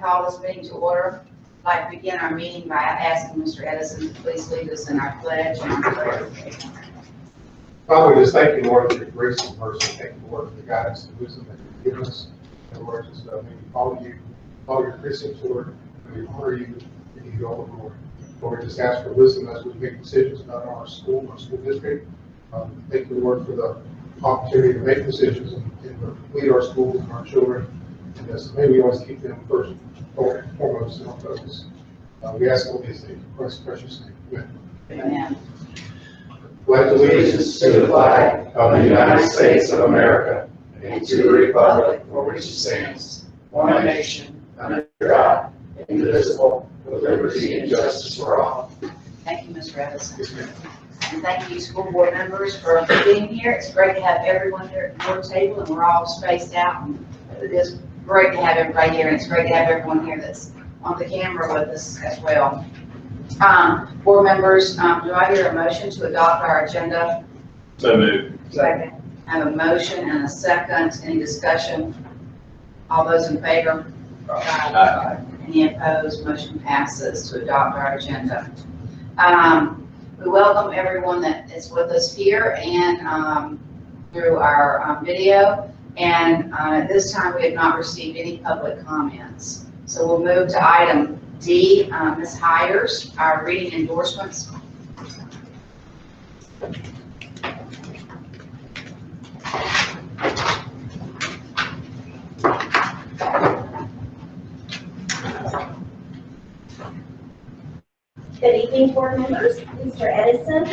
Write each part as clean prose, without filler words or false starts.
call this meeting to order. I'd like to begin our meeting by asking Mr. Edison to please lead us in our pledge and our prayer. Father, we just thank you, Lord, for your grace and mercy. Thank you, Lord, for the guidance and wisdom that you've given us. And Lord, just may we follow you, follow your precepts, Lord, and we honor you and give you all the glory. Lord, we just ask for wisdom as we make decisions about our school district. Thank you, Lord, for the opportunity to make decisions and lead our schools and our children. And yes, may we always keep them first, foremost in our focus. We ask all these things in Christ's precious name. Amen. Amen. Pledge allegiance to the flag of the United States of America and to the republic for which it stands, one nation, under God, indivisible, with liberty and justice for all. Thank you, Mr. Edison. And thank you, school board members, for being here. It's great to have everyone here at your table, and we're all spaced out. And it is great to have everybody here, and it's great to have everyone here that's on the camera with us as well. Board members, do I hear a motion to adopt our agenda? So moved. Second. I have a motion and a second. Any discussion? All those in favor? Aye. Any opposed? Motion passes to adopt our agenda. We welcome everyone that is with us here and through our video. And at this time, we have not received any public comments. So we'll move to item D, Ms. Hires, our reading endorsements. Good evening, board members. Mr. Edison.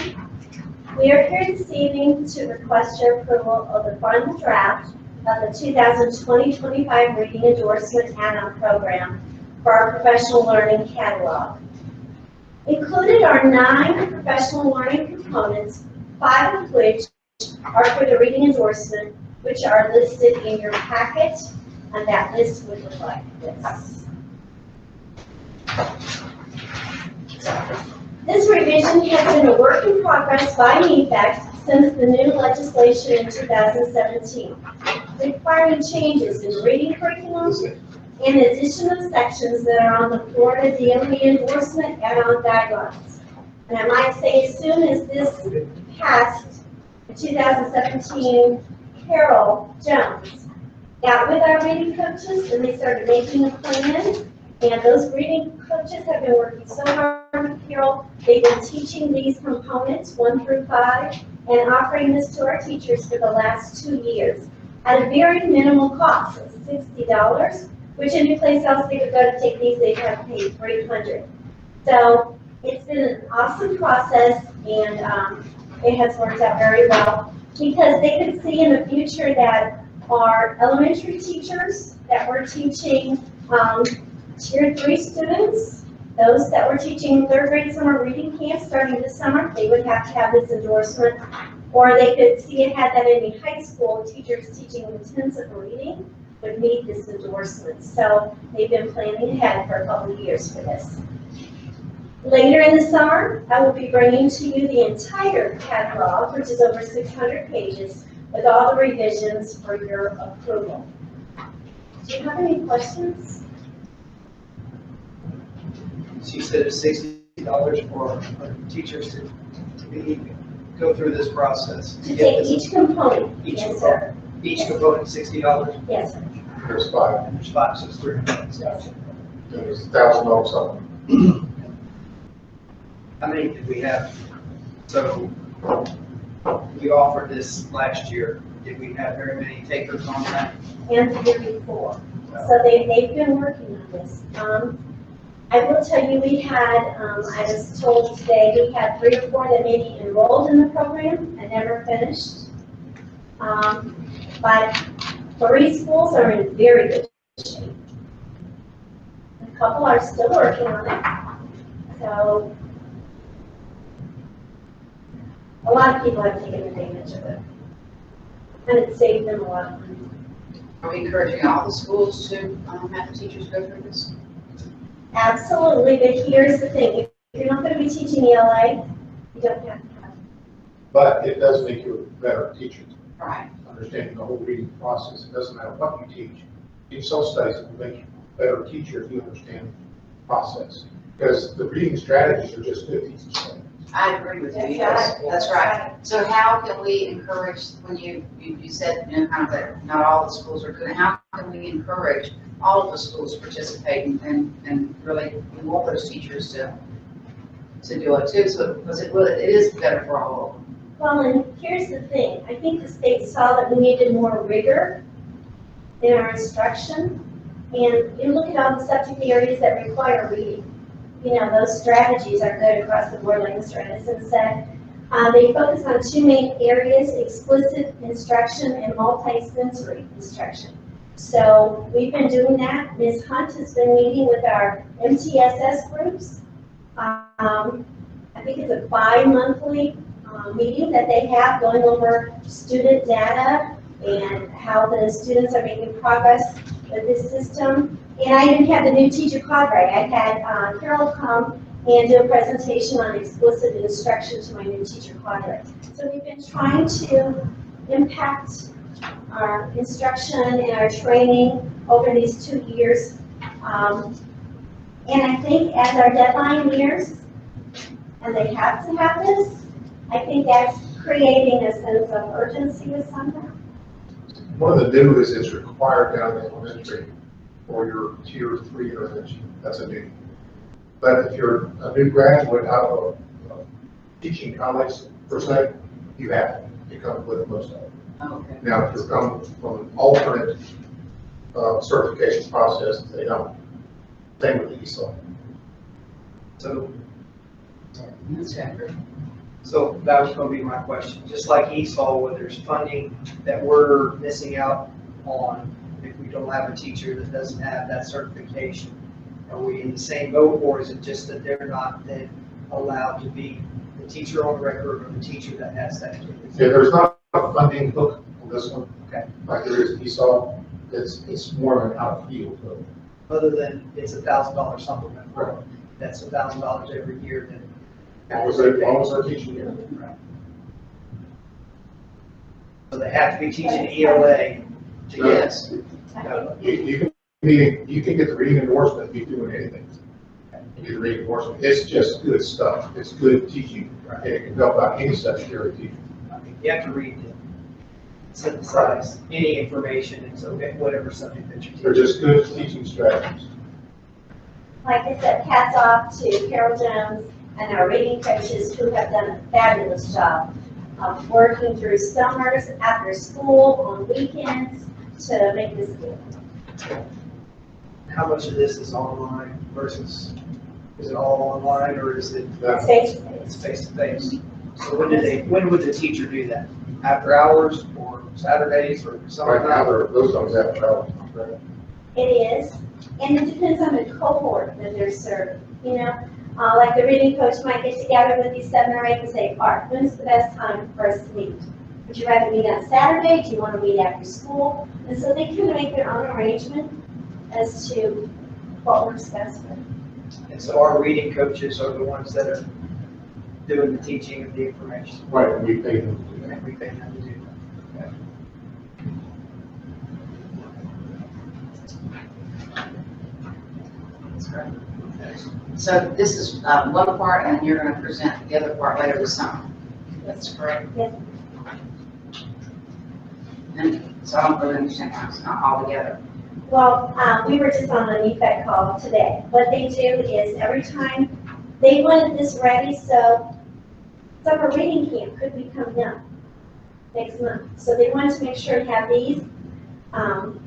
We are here this evening to request your approval of the final draft of the 2020-25 reading endorsement add-on program for our professional learning catalog. Included are 9 professional learning components, 5 of which are for the reading endorsement, which are listed in your packet, and that list would look like this. This revision has been a work in progress by NEFAC since the new legislation in 2017, requiring changes in reading curriculum and addition of sections that are on the Florida DOE endorsement add-on guidelines. And I might say as soon as this passed in 2017, Carol Jones got with our reading coaches and they started making a plan. And those reading coaches have been working so hard with Carol. They've been teaching these components 1 through 5 and offering this to our teachers for the last 2 years at a very minimal cost of $60, which any place else they could go to take these, they'd have to pay $300. So it's been an awesome process, and it has worked out very well because they could see in the future that our elementary teachers that were teaching Tier 3 students, those that were teaching 3rd grade summer reading camp starting this summer, they would have to have this endorsement. Or they could see it had that in high school, teachers teaching intensive reading would need this endorsement. So they've been planning ahead for a couple of years for this. Later in the summer, I will be bringing to you the entire catalog, which is over 600 pages, with all the revisions for your approval. Do you have any questions? She said it's $60 for teachers to go through this process. To take each component. Each Yes, component. sir. Each component $60. Yes, sir. There's 5. And there's 5, so it's $300. Yes, sir. There's $1,000 up. How many did we have? So we offered this last year. Did we have very many takers on that? And the year before. So they've been working on this. I will tell you, we had, I was told today, we had 3 or 4 that maybe enrolled in the program and never finished. But 3 schools are in very good shape. A couple are still working on it. So a lot of people have taken advantage of it. And it saved them a lot of money. Are we encouraging all the schools to have the teachers go through this? Absolutely, but here's the thing. If you're not going to be teaching ELA, you don't have to have it. But it does make you a better teacher. Right. Understanding the whole reading process. It doesn't matter what you teach. Teach social studies will make you better teachers who understand the process. Because the reading strategies are just good teaching strategies. I agree with you, That's yes, right. that's right. So how can we encourage, when you said, kind of that not all the schools are good, how can we encourage all of the schools to participate and really we want those teachers to do it too, so, because it is better for all of them. Well, and here's the thing, I think the state saw that we needed more rigor in our instruction, and you look at all the subject areas that require reading. You know, those strategies are good across the board, like Mr. Edison said. They focus on two main areas, explicit instruction and multi-sensory instruction. So we've been doing that. Ms. Hunt has been meeting with our MTSS groups. I think it's a bi-monthly meeting that they have going over student data and how the students are making progress with this system. And I even had the new teacher cadre. I had Carol come and do a presentation on explicit instruction to my new teacher cadre. So we've been trying to impact our instruction and our training over these 2 years. And I think as our deadline nears, and they have to have this, I think that's creating a sense of urgency with something. One of the new is it's required down in elementary for your tier 3 intervention. That's a new. But if you're a new graduate out of a teaching college per se, you have to come with most of it. Okay. Now, if you're coming from an alternate certification process, they don't. Same with the ESOL. So that was going to be my question. Just like ESOL, where there's funding that we're missing out on if we don't have a teacher that doesn't have that certification, are we in the same boat, or is it just that they're not then allowed to be the teacher on record or the teacher that has that? Yeah, there's not a funding hook on this one. Okay. Like there is ESOL. It's more of an out-of-field hook. Other than it's $1,000 supplement. Right. That's $1,000 every year then. As long as they're teaching here. So they have to be teaching ELA to get. Yes. You can get the reading endorsement if you're doing anything. You get the reading endorsement. It's just good stuff. It's good teaching. And it can help out any subject area teacher. I mean, you have to read to synthesize any information, and so whatever subject that you're They're teaching. just good teaching strategies. Like I said, hats off to Carol Jones and our reading coaches who have done a fabulous job of working through summers, after school, on weekends to make this good. How much of this is online versus, is it all online, or is it It's face to it's face. face to face? So when would the teacher do that? After hours or Saturdays or Right now, summertime? those ones have trouble. Right? It is, and it depends on the cohort that they're serving, you know? Like the reading coach might get together with these 7 or 8 and say, Art, when's the best time for us to meet? Would you rather meet on Saturday? Do you want to meet after school? And so they kind of make their own arrangement as to what works best for them. And so our reading coaches are the ones that are doing the teaching of the information. Right, we pay them to do that. And we pay them to do that. So this is one part, and you're going to present the other part later this summer. That's correct? Yes. And so I don't really understand how it's not all together. Well, we were just on an EFEC call today. What they do is every time, they wanted this ready, so summer reading camp could be coming up next month. So they wanted to make sure to have these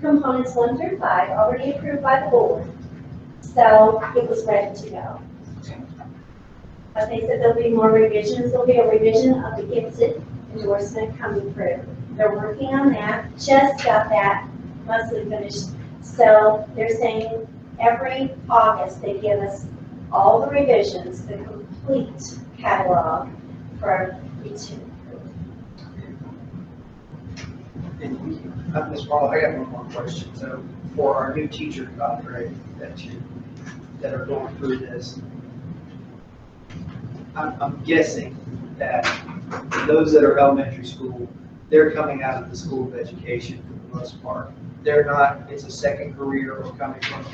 components 1 through 5 already approved by the board. So it was ready to go. But they said there'll be more revisions. There'll be a revision of the gifted endorsement coming through. They're working on that, just got that mostly finished. So they're saying every August they give us all the revisions, the complete catalog for each. And Ms. Paul, I got one more question. So for our new teacher cadre that are going through this, I'm guessing that those that are elementary school, they're coming out of the School of Education for the most part. They're not, it's a second career or coming from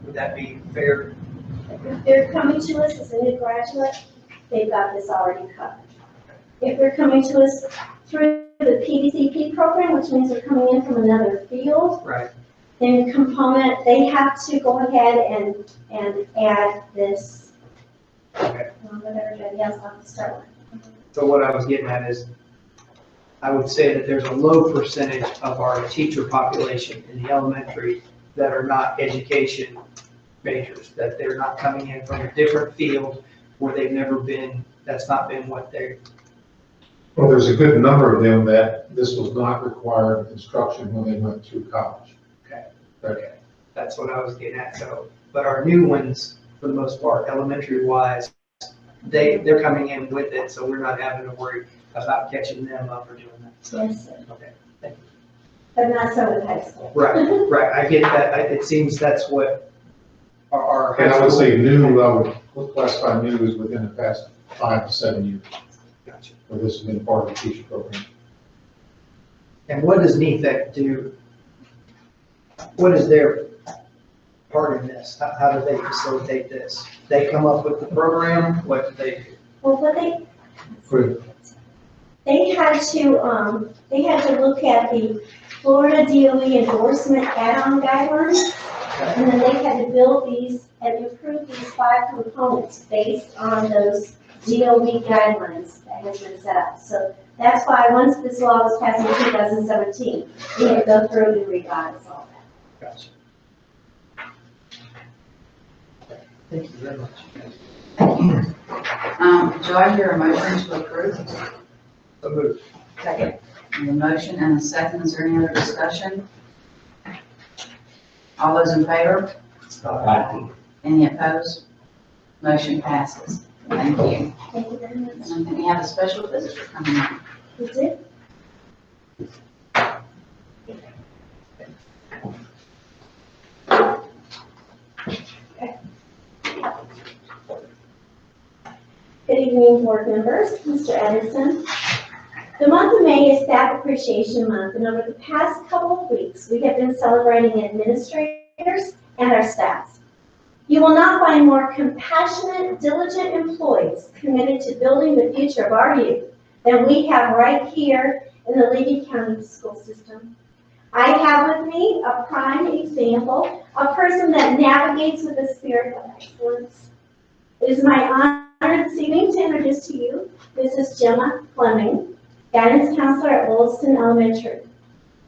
Would that be fair? If they're coming to us as a new graduate, they've got this already covered. If they're coming to us through the PVCP program, which means they're coming in from another field, Right. then component, they have to go ahead and add this. Okay. But everybody else will have to start with. So what I was getting at is, I would say that there's a low percentage of our teacher population in the elementary that are not education majors, that they're not coming in from a different field where they've never been, that's not been what they're. Well, there's a good number of them that this was not required instruction when they went through college. Okay, that's what I was getting at, so, but our new ones, for the most part, elementary wise, they're coming in with it, so we're not having to worry about catching them up or doing that. So, Yes, sir. okay. But not so with high school. Right, right, I get that, it seems that's what our. And I would say new, I would classify new as within the past 5 to 7 years, Gotcha. where this has been part of the teacher program. And what does NEFAC do? What is their part in this? How do they facilitate this? They come up with the program, what do they do? Well, what they had to look at the Florida DOE endorsement add-on guidelines, and then they had to build these and improve these 5 components based on those DOE guidelines that has been set up. So that's why once this law was passed in 2017, we had to go through and revise all that. Gotcha. Thank you very much. Thank you. Do I hear a motion to approve? So moved. Second. The motion and the second, is there any other discussion? All those in favor? Any opposed? Motion passes. Thank you. Thank you very much. And then we have a special visitor coming in. Is it? Good evening, board members, Mr. Edison. The month of May is Staff Appreciation Month, and over the past couple of weeks, we have been celebrating administrators and our staffs. You will not find more compassionate, diligent employees committed to building the future of our youth than we have right here in the Levy County school system. I have with me a prime example, a person that navigates with a spirit of excellence. It is my honor this evening to introduce to you Mrs. Gemma Fleming, guidance counselor at Williston Elementary.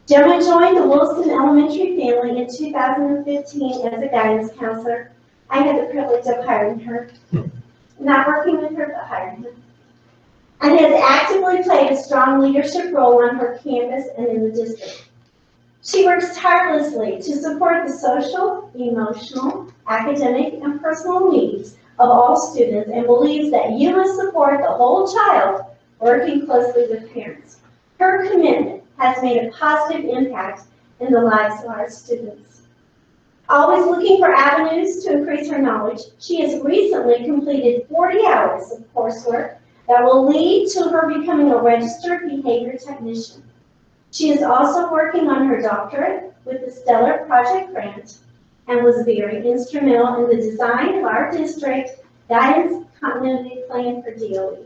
Gemma joined the Williston Elementary family in 2015 as a guidance counselor. I had the privilege of hiring her, not working with her, but hiring her, and has actively played a strong leadership role on her campus and in the district. She works tirelessly to support the social, emotional, academic, and personal needs of all students and believes that you must support the whole child, working closely with parents. Her commitment has made a positive impact in the lives of our students. Always looking for avenues to increase her knowledge, she has recently completed 40 hours of coursework that will lead to her becoming a registered behavior technician. She is also working on her doctorate with the Stellar Project Grant and was very instrumental in the design of our district guidance continuity plan for DOE.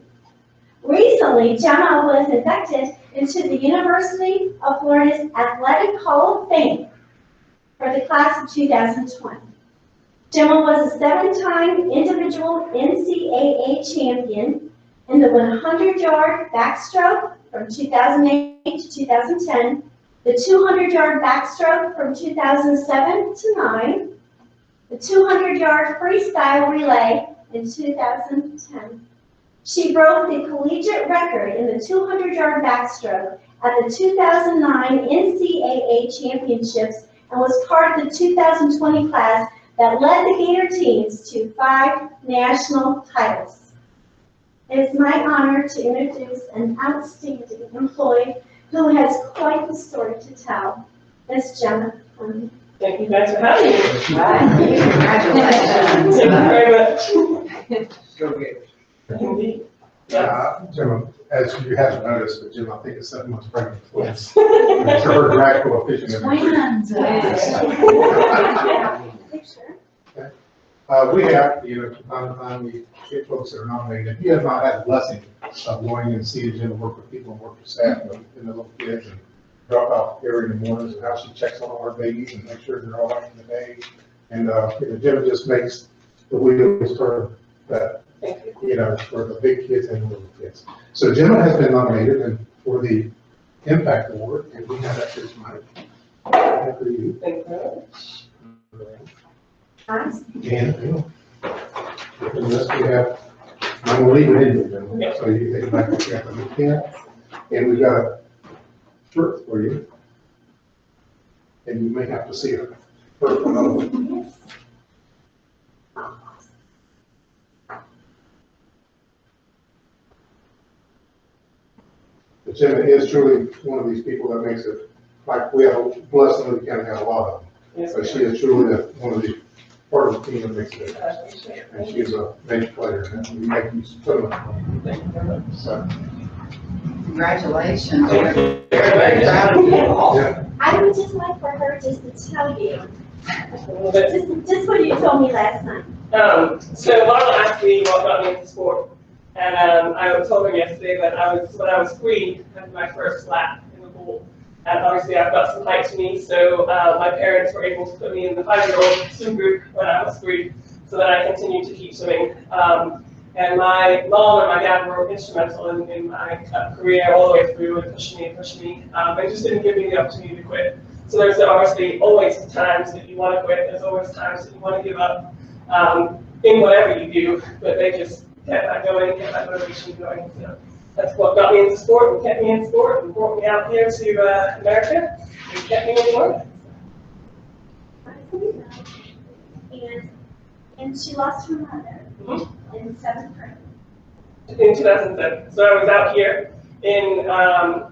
Recently, Gemma was inducted into the University of Florida's Athletic Hall of Fame for the class of 2020. Gemma was a 7-time individual NCAA champion in the 100-yard backstroke from 2008 to 2010, the 200-yard backstroke from 2007 to 9, the 200-yard freestyle relay in 2010. She broke the collegiate record in the 200-yard backstroke at the 2009 NCAA championships and was part of the 2020 class that led the Gator teams to 5 national titles. It is my honor to introduce an outstanding employee who has quite the story to tell, Ms. Gemma Fleming. Thank you guys for having me. Congratulations. Thank you very much. Go Gators. Indeed. Jim, as you haven't noticed, but Jim, I think it's 7 months pregnant. Yes. So her drag coefficient. Twins. Picture. We have, from time to time, we get folks that are nominated. He has not had the blessing of going and see Jim work with people and work with staff and the little kids and drop off Gary in the mornings and how she checks on all our babies and make sure they're all right in the day. And, Jim just makes the wheels turn that, for the big kids and the little kids. So Jim has been nominated for the Impact Award, and we have that here tonight. For you. Thank you. And, the rest we have, I'm gonna leave it in there, so you take it back to Captain McKenna. And we've got a shirt for you. And you may have to see her. First one. But Jim is truly one of these people that makes it, like we have, blessed and we kind of have a lot of them. Yes, But she is truly one of the part of the team that makes it. And she is a major player, and we make you put them. Thank you very much. So, Congratulations. Thank you. Very proud of you all. yeah. I would just like for her just to tell you, A little bit. just what you told me last time. So Marla asked me what got me into sport, and I told her yesterday that when I was 3, I had my first lap in the pool, and obviously I've got some height to me, so my parents were able to put me in the 5-year-old swim group when I was 3, so that I continued to keep swimming. And my mom and my dad were instrumental in my career all the way through and pushing me. They just didn't give me the opportunity to quit. So there's obviously always times that you want to quit. There's always times that you want to give up in whatever you do, but they just kept that going, kept that motivation going. So that's what got me into sport and kept me in sport and brought me out here to America and kept me in Florida. And she lost her mother in 7th grade. In 2007. So I was out here at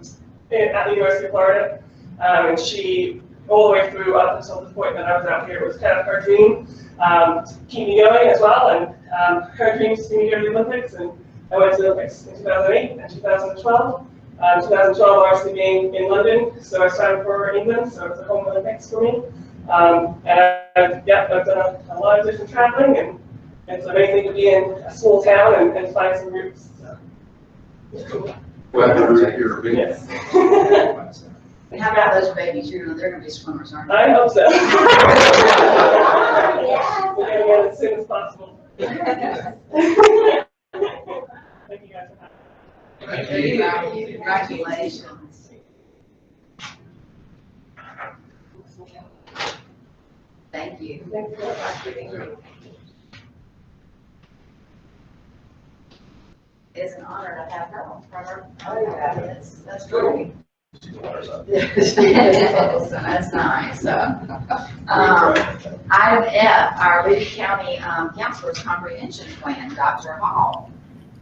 the University of Florida, and she, all the way through up until the point that I was out here, it was kind of her dream to keep me going as well, and her dream to see me go to the Olympics, and I went to the Olympics in 2008 and 2012. 2012 obviously being in London, so I started for England, so it was a home Olympics for me. And I've done a lot of different traveling, and it's amazing to be in a small town and find some roots. So. Glad to be here. Yes. How about those babies? They're gonna be swimmers, aren't they? I hope so. Yeah. We're getting in as soon as possible. Thank you guys for having me. Congratulations. Thank you. It's an honor to have her on front. That's great. That's nice. Item F, our Lee County Counselor's Comprehension Plan, Dr. Hall.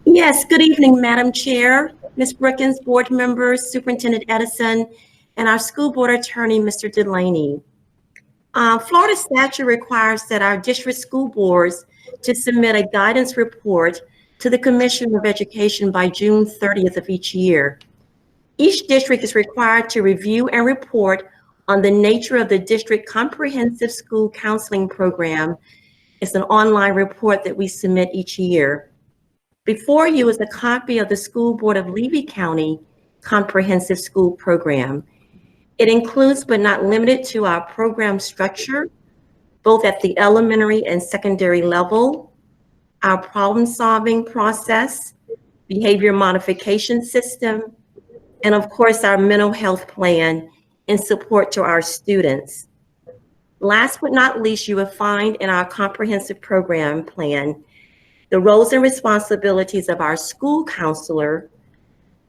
Yes, good evening, Madam Chair, Ms. Brookins, board members, Superintendent Edison, and our school board attorney, Mr. Delaney. Florida statute requires that our district school boards to submit a guidance report to the Commissioner of Education by June 30th of each year. Each district is required to review and report on the nature of the district comprehensive school counseling program. It's an online report that we submit each year. Before you is a copy of the School Board of Levy County Comprehensive School Program. It includes, but not limited to, our program structure, both at the elementary and secondary level, our problem-solving process, behavior modification system, and of course, our mental health plan in support to our students. Last but not least, you will find in our comprehensive program plan the roles and responsibilities of our school counselor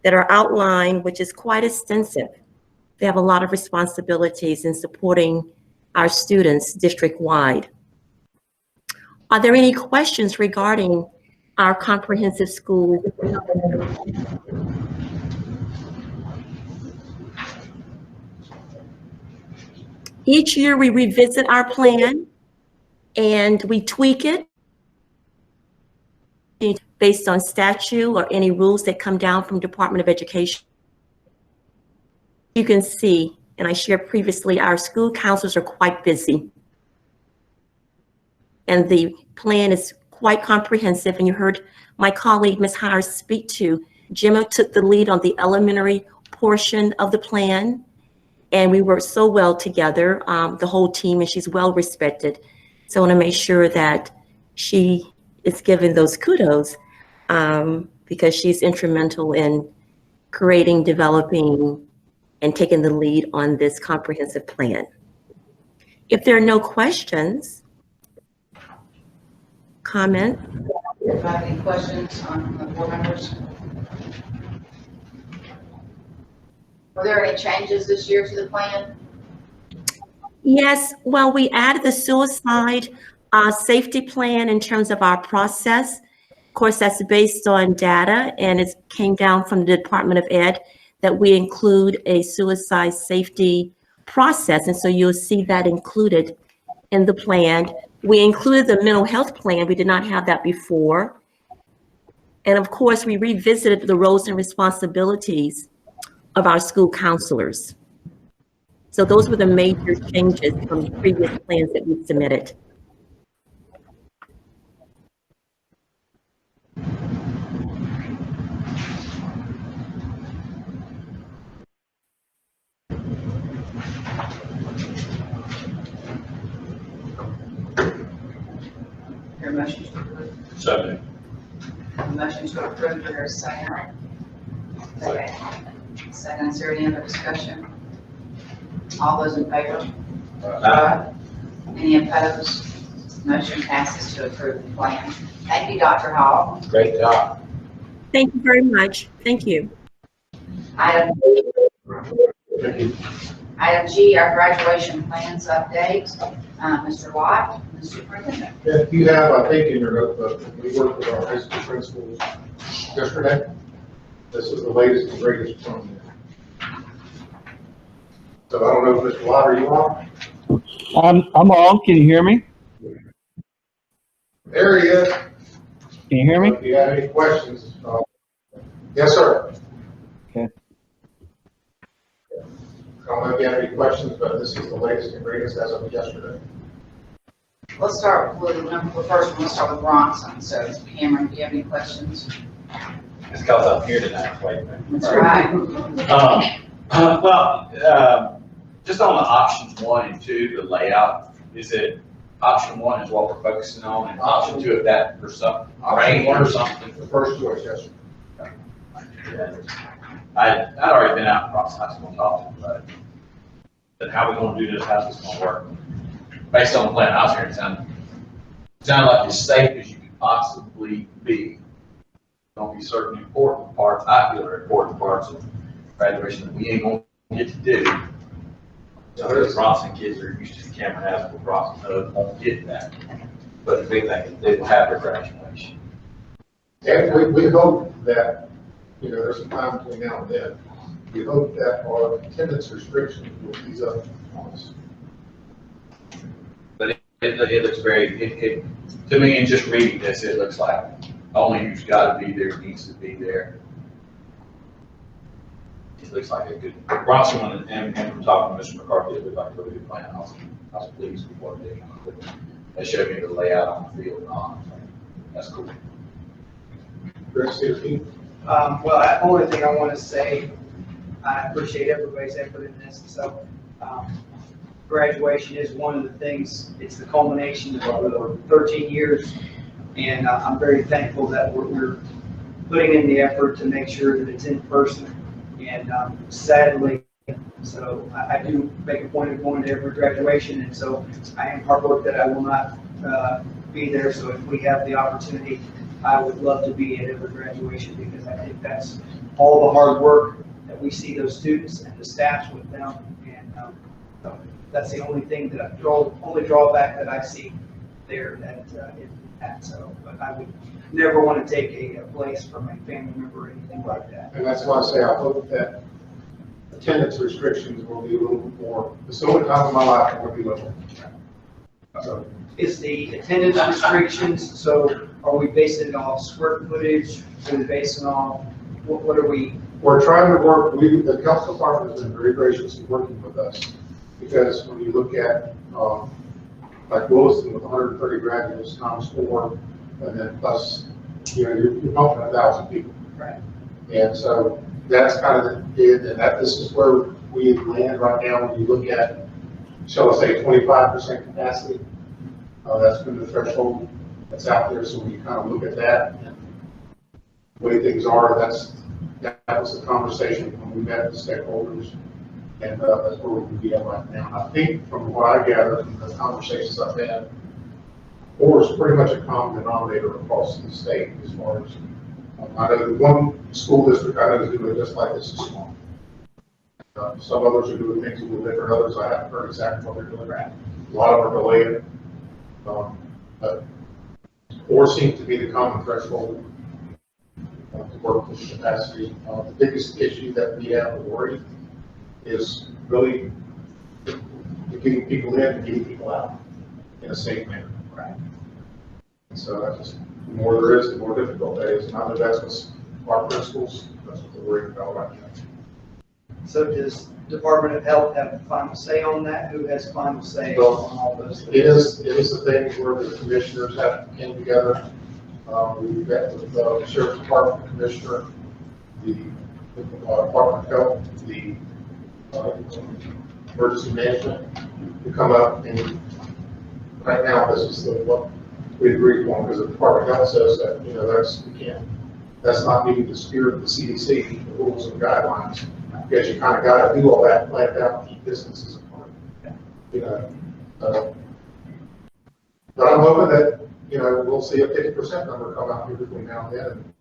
that are outlined, which is quite extensive. They have a lot of responsibilities in supporting our students district-wide. Are there any questions regarding our comprehensive school? Each year we revisit our plan and we tweak it based on statute or any rules that come down from Department of Education. You can see, and I shared previously, our school counselors are quite busy. And the plan is quite comprehensive. And you heard my colleague, Ms. Hires, speak to. Gemma took the lead on the elementary portion of the plan. And we worked so well together, the whole team, and she's well respected. So I want to make sure that she is given those kudos because she's instrumental in creating, developing, and taking the lead on this comprehensive plan. If there are no questions, comment. Do you have any questions on the board members? Were there any changes this year to the plan? Yes, well, we added the suicide safety plan in terms of our process. Of course, that's based on data, and it came down from the Department of Ed that we include a suicide safety process, and so you'll see that included in the plan. We included the mental health plan. We did not have that before. And of course, we revisited the roles and responsibilities of our school counselors. So those were the major changes from the previous plans that we submitted. Your motion to approve. Second. Motion to approve, for a second. Okay. Second, is there any other discussion? All those in favor? Aye. Any opposed? Motion passes to approve the plan. Thank you, Dr. Hall. Great job. Thank you very much. Thank you. Item G, our graduation plans update. Mr. Watt, the superintendent. If you have, I think in your notebook, we worked with our high school principals yesterday. This is the latest and greatest from them. So I don't know if Mr. Watt, are you on? I'm on. Can you hear me? There he is. Can you hear me? If you have any questions, yes, sir. Okay. I don't know if you have any questions, but this is the latest and greatest as of yesterday. Let's start with the first one. Let's start with Bronson. So, Cameron, do you have any questions? It's because I'm here tonight, wait a minute. That's right. Just on the options 1 and 2, the layout, is it option 1 is what we're focusing on, and option 2 of that for some rain or something? The first choice, yes, sir. I'd already been out across high school talking about it. But how we gonna do this, how's this gonna work? Based on the plan I was hearing, it sounded like as safe as you could possibly be. Gonna be certain important parts, I feel are important parts of graduation that we ain't gonna get to do. So those Bronson kids are used to Cameron Haskell, Bronson won't get that. But the big thing is they will have their graduation. And we hope that, you know, there's some time between now and then. We hope that our attendance restrictions will ease up on us. But it looks very, to me, in just reading this, it looks like only who's got to be there needs to be there. It looks like a good, Bronson, and from talking to Mr. McCarthy, it looked like a really good plan. I was pleased with what they did. They showed me the layout on the field and all. That's cool. Chris, 16? Well, the only thing I want to say, I appreciate everybody's effort in this. So, graduation is one of the things, it's the culmination of over 13 years. And I'm very thankful that we're putting in the effort to make sure that it's in person. And sadly, so I do make a point of going to every graduation. And so I am heartbroken that I will not be there. So if we have the opportunity, I would love to be at every graduation, because I think that's all the hard work that we see those students and the staffs with them. And so that's the only thing that only drawback that I see there that so, but I would never want to take a place from a family member or anything like that. And that's why I say I hope that attendance restrictions will be a little bit more, so many times in my life it will be lower. So, Is the attendance restrictions, so are we basing it off square footage? Are we basing it off, what are we? we're trying to work, the health department has been very gracious in working with us, because when you look at like Williston with 130 graduates times 4, and then plus, you're pumping 1,000 people. Right. And so that's kind of it, and this is where we land right now when you look at, shall I say, 25% capacity. That's been the threshold that's out there, so when you kind of look at that, and the way things are, that was the conversation when we met with stakeholders, and that's where we can be at right now. I think from what I gather from the conversations I've had, 4 is pretty much a common denominator across the state as far as, I know one school district I know is doing just like this is small. Some others are doing things a little different, others I haven't heard exactly what they're doing. A lot of them are delayed. But 4 seems to be the common threshold to work with capacity. The biggest issue that we have to worry is really getting people in and getting people out in a safe manner. Right. So that's just, the more there is, the more difficult that is. And I know that's what our principals, that's what they're worried about right now. So does Department of Health have the final say on that? Who has final say Well, on all those things? It is a thing where the commissioners have came together. We met with the Sheriff's Department Commissioner, the Department of Health, the Emergency Management to come up, and right now this is what we agreed on, because the Department of Health says that, that's not meeting the spirit of the CDC, the rules and guidelines, because you kind of got to do all that, plan it out, keep distances apart. But I'm hoping that, we'll see a 50% number come out here between now and then,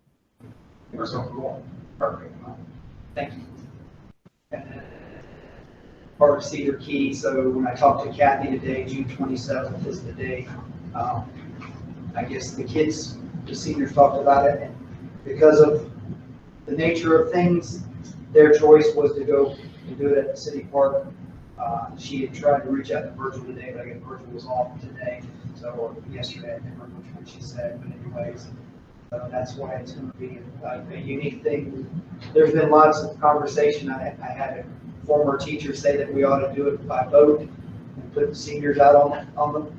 or something more. Thank you. Part of Cedar Key, so when I talked to Kathy today, June 27th is the day. I guess the seniors talked about it, and because of the nature of things, their choice was to go and do it at the city park. She had tried to reach out to Virgil today, but I guess Virgil was off today, or yesterday, I can't remember which one she said, but anyways, that's why it's going to be a unique thing. There's been lots of conversation. I had a former teacher say that we ought to do it by boat and put the seniors out on the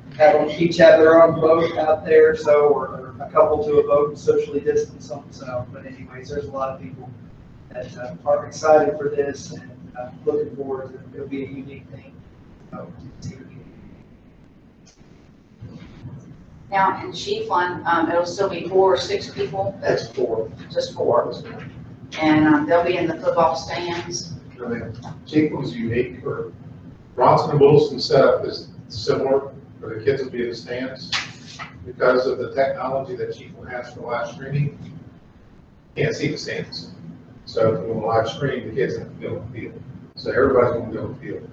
each have their own boat out there, or a couple to a boat and socially distance them. So, but anyways, there's a lot of people that are excited for this and looking forward to it. It'll be a unique thing. Now, in Chiefland, it'll still be 4 or 6 people? That's 4. Just 4. And they'll be in the football stands? Chiefland's unique, or Bronson and Williston setup is similar, where the kids will be in the stands. Because of the technology that Chiefland has for live streaming, you can't see the stands. So if you want to live stream, the kids have to be on the field. So everybody's going to be on the field.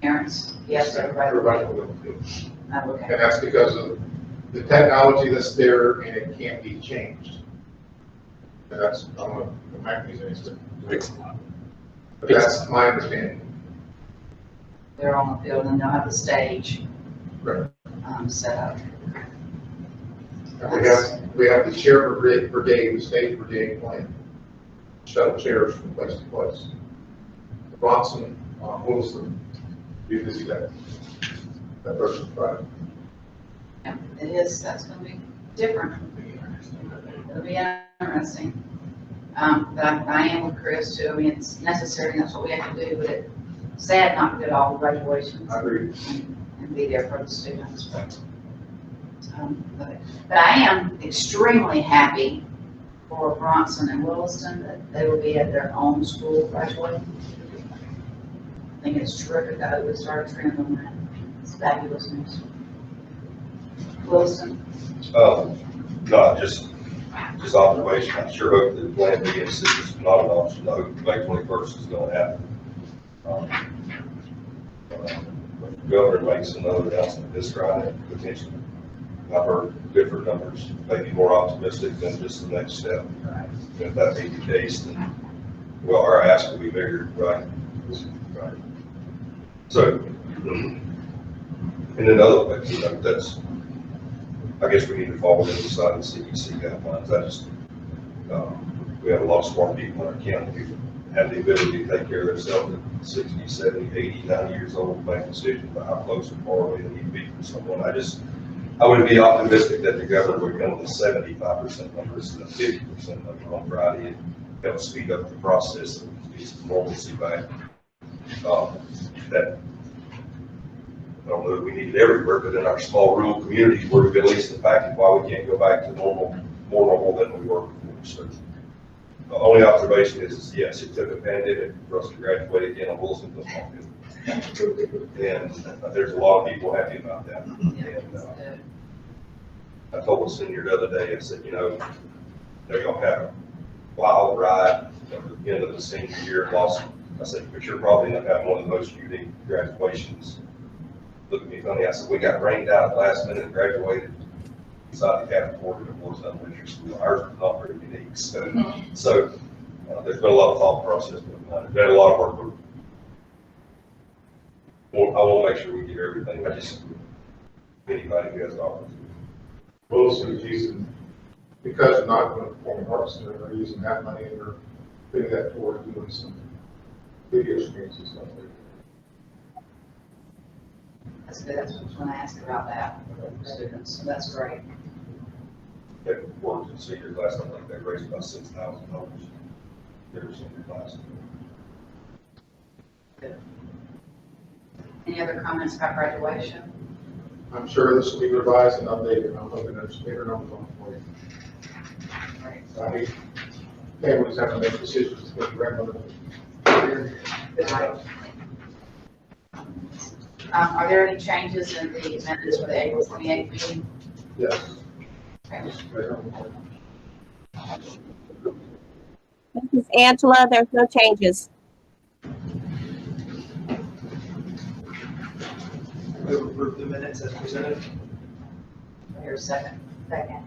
Parents? Yes, everybody. Everybody will be on the field. Okay. And that's because of the technology that's there, and it can't be changed. And that's, I don't know, the mechanism is to but that's my understanding. They're on the field and they'll have the stage Right. set up. And we have the chair brigade, the stage brigade plan, shuttle chairs from place to place. Bronson, Wilson, do this that person Friday. Yeah, it is, that's gonna be different. It'll be interesting. But I am with Chris too. I mean, it's necessary, and that's what we have to do, but it's sad not to go to all the graduations. I agree. And be there for the students, but I am extremely happy for Bronson and Williston that they will be at their own school graduating. I think it's terrific. I hope we start a trend on that. It's fabulous news. Williston? No, just observation. I sure hope that Plan B and C is not an option. I hope May 21st is going to happen. The governor makes another announcement this Friday, potentially. I've heard different numbers, maybe more optimistic than just the next step. If that be the case, then, well, our ask will be bigger, right? Right. So, and then other things, that's, I guess we need to follow inside the CDC guidelines. We have a lot of smart people in our county who have the ability to take care of themselves at 60, 70, 80, 90 years old, make decisions about how close or far away they need to be from someone. I would be optimistic that the governor would come with a 75% number instead of 50% number on Friday and help speed up the process and get some normalcy back. That I don't know that we need it everywhere, but in our small rural communities where we've been least impacted, why we can't go back to more normal than we were before. So the only observation is yes, it took a pandemic for us to graduate again on Wilson football field. And there's a lot of people happy about that. And I told a senior the other day, I said, you know, they're going to have a wild ride at the end of the senior year at Lawson. I said, but you're probably going to have one of the most unique graduations. Looked at me funny. I said, we got rained out at the last minute and graduated inside the cafeteria of Warren's Elementary School. Ours was not very unique. So there's been a lot of thought process. There's been a lot of work. I want to make sure we get everything. Anybody who has an opportunity. Wilson is using, because they're not going to perform arts center, they're using that money and they're putting that towards doing some video screens and stuff like that. That's good. That's what I was going to ask about that for students. So that's great. That worked in senior class. I think they raised about $6,000 their senior class. Good. Any other comments about graduation? I'm sure this will be revised and updated. I'm hoping there's bigger numbers on it for you. Right. I hate families have to make decisions to get grandmother. Right. Are there any changes in the minutes for the April 28th meeting? Yes. Okay. Mrs. Angela, there's no changes. Move approve the minutes as presented. Here's a second. Second.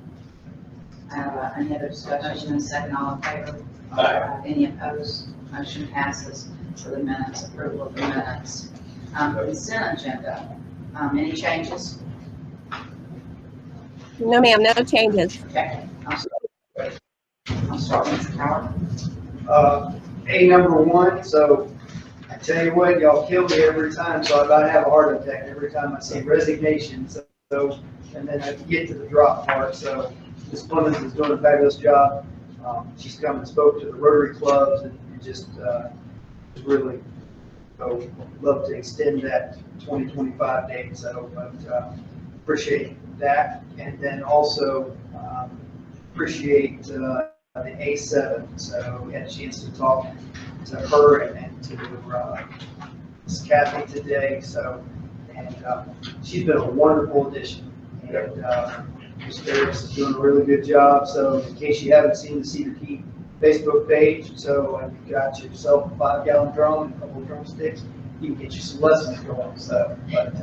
Any other discussion? And second, all in favor? Aye. Any opposed? Motion passes for the minutes, approval of the minutes. Consent agenda. Any changes? No, ma'am, no changes. Okay. I'll start with Mr. Howard. A number one, so I tell you what, y'all kill me every time, so I about have a heart attack every time I see resignation. So, and then I get to the drop part. So Ms. Clemens is doing a fabulous job. She's come and spoke to the Rotary clubs and just really love to extend that 2025 date. So, but appreciate that, and then also appreciate the A7. So we had a chance to talk to her and to Ms. Kathy today. So, and she's been a wonderful addition. And Ms. Ferris is doing a really good job. So in case you haven't seen the Cedar Key Facebook page, so you've got yourself a 5-gallon drum and a couple of drumsticks, you can get you some lessons going. So, but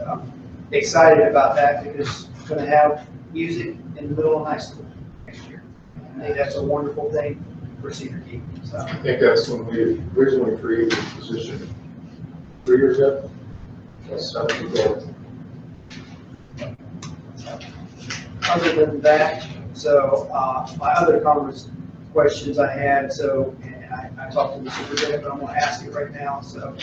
excited about that because we're going to have music in the middle of high school next year. I think that's a wonderful thing for Cedar Key. So. I think that's when we originally created the position 3 years ago. That's 7 years ago. Other than that, so my other questions I had, so and I talked to the superintendent, but I'm going to ask it right now. So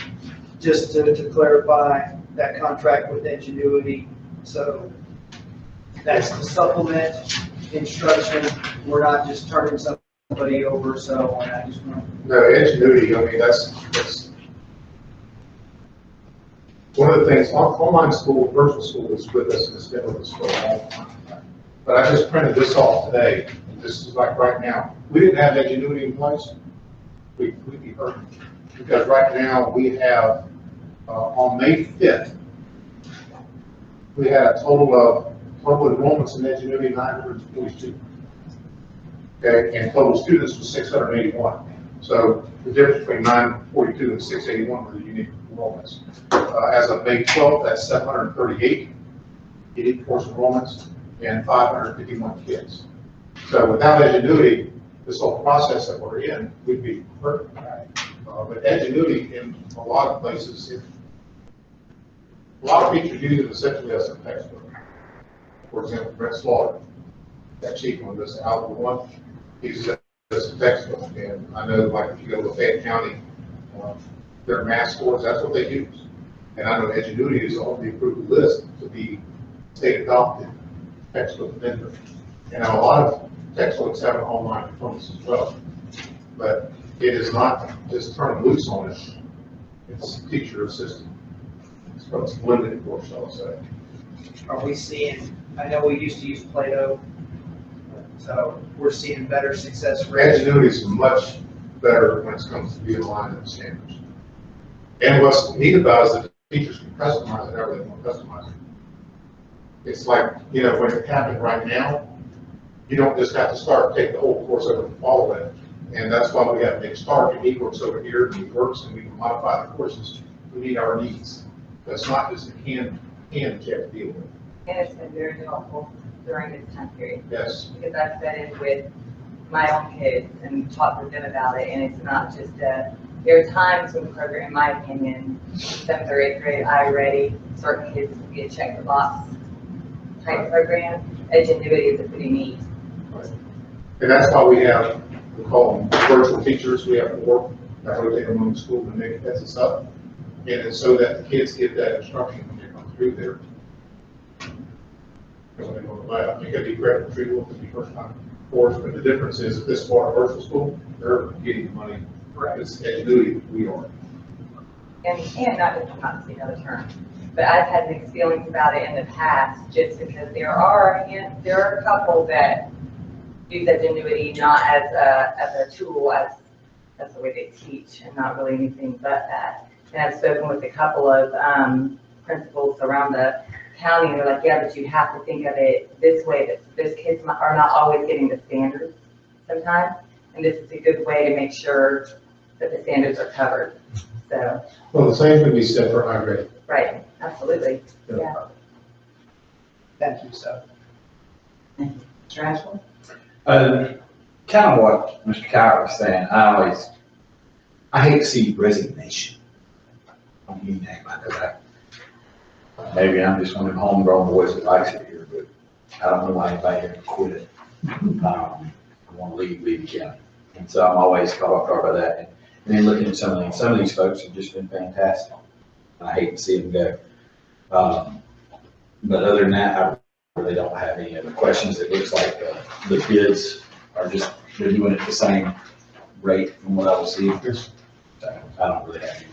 just to clarify that contract with Ingenuity, so that's the supplement instruction. We're not just turning somebody over. So and I just want No, Ingenuity, I mean, that's one of the things, online school, virtual school is with us and it's been with us for a long time. But I just printed this off today, and this is like right now. We didn't have Ingenuity in place, we'd be hurting. Because right now we have, on May 5th, we had a total enrollments in Ingenuity 942. Okay, and total students was 681. So the difference between 942 and 681 were the unique enrollments. As of May 12th, that's 738 unique course enrollments and 551 kids. So without Ingenuity, this whole process that we're in, we'd be perfect. But Ingenuity in a lot of places, a lot of teachers use it essentially as a textbook. For example, Brett Slaughter, that chief on this Alpha 1, uses it as a textbook. And I know, like, if you go to Fayette County, their math scores, that's what they use. And I know Edgenuity is on the approved list to be state adopted textbook vendor. And a lot of textbooks have an online components as well. But it is not just turning loose on it. It's teacher assistant. It's limited course, I'll say. Are we seeing, I know we used to use Play-Doh, so we're seeing better success rates. Edgenuity is much better when it comes to being aligned with standards. And what's neat about it is that teachers can customize it however they want to customize it. It's like, you know, when it happened right now, you don't just have to start, take the whole course over and follow it. And that's why we have to make start, and he works over here, and he works, and we can modify the courses to meet our needs. That's not just a hand that you have to deal with. And it's been very helpful during this time period. Yes. Because I've studied with my own kids and talked with them about it, and it's not just there are times when the program, in my opinion, 7th or 8th grade, iReady, certain kids can be a check the box type program. Edgenuity is a pretty neat. And that's why we have, we call them virtual teachers. We have 4 that rotate among the school to make it heads us up. And it's so that the kids get that instruction when they come through there. When they go to lab, it could be credit retrieval, it could be first time course, but the difference is if this is for a virtual school, they're getting money. It's Edgenuity, we are. And not to see another term, but I've had mixed feelings about it in the past, just because there are a couple that use Edgenuity not as a tool, as the way they teach, and not really anything but that. And I've spoken with a couple of principals around the county, and they're like, yeah, but you have to think of it this way, that those kids are not always getting the standards sometimes, and this is a good way to make sure that the standards are covered. So. Well, the same can be said for iReady. Right, absolutely, yeah. Thank you, so. Mr. Ashworth? Kind of what Mr. Kyle was saying, I hate to see resignation. I don't mean that because maybe I'm just one of them homegrown boys that likes it here, but I don't know why anybody ever quit it. I want to leave the county. And so I'm always caught off guard by that. And then looking at some of these folks have just been fantastic. I hate to see them go. But other than that, I really don't have any other questions. It looks like the bids are just, they're doing it the same rate from what I was seeing. So I don't really have any.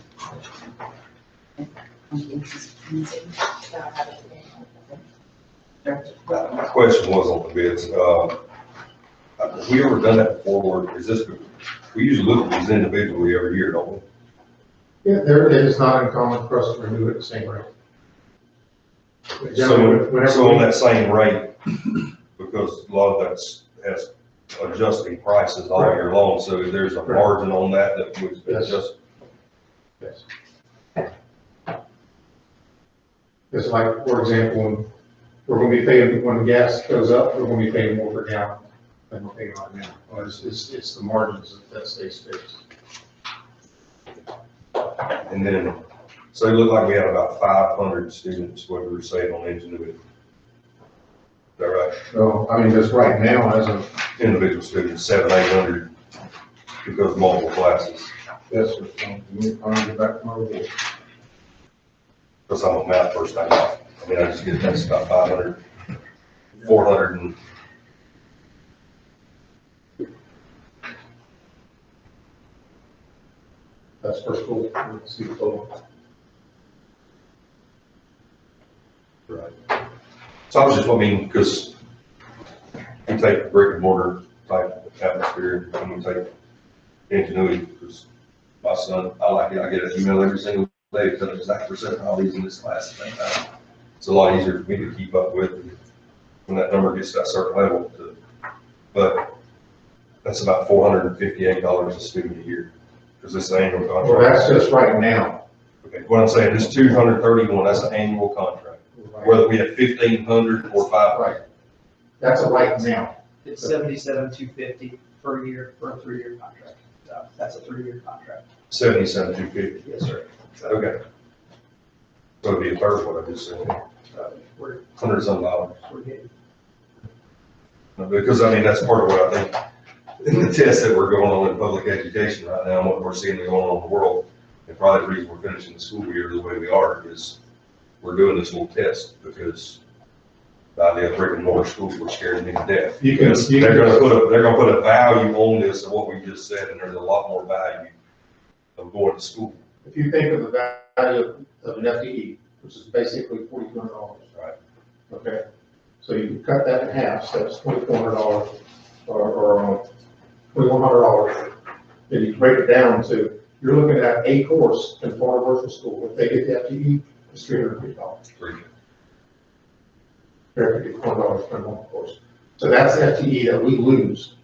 My question was on the bids. Have we ever done that before? Is this, we usually look at these individually every year, don't we? Yeah, it is not uncommon for us to renew it at the same rate. So on that same rate, because a lot of that's has adjusting prices all year long, so there's a margin on that would adjust. Yes. It's like, for example, when we're going to be paying, when the gas goes up, we're going to be paying more per gallon than we're paying right now. Well, it's the margins that stays fixed. And then, so it looked like we had about 500 students, what we were saying on Edgenuity. Is that right? So, I mean, just right now, as of Individual students, 700-800, because multiple classes. this, I'm going to get back to my report. Because I'm a math first time off. I mean, I just get that's about 500, 400 and. That's for school. Let's see the total. Right. So I was just wondering, because we take brick and mortar type atmosphere, and we take Edgenuity, because my son, I like it, I get an email every single day, that exact percent all these in this class. It's a lot easier for me to keep up with when that number gets to that certain level. But that's about $458 a student a year, because this is an annual contract. Well, that's just right now. Okay, what I'm saying, this 231, that's an annual contract. Whether we have 1,500 or 500. Right. That's a right now. It's $77,250 per year for a 3-year contract. So that's a 3-year contract. 77,250. Yes, sir. Okay. So it'd be a third of what I just said. We're $100-some. we're getting. Because I mean, that's part of what I think in the test that we're going on in public education right now, and what we're seeing going on in the world. probably the reason we're finishing the school year the way we are is we're doing this little test because the idea of brick and mortar schools, we're scared them to death. They're gonna put a value on this of what we just said, and there's a lot more value of going to school. If you think of the value of an FTE, which is basically $4,200, Right. okay? So you cut that in half, so that's $2,400 or $2,100. Then you break it down to, you're looking at a course in Florida Virtual School. If they get the FTE, it's $350. $354 for one course. So that's the FTE that we lose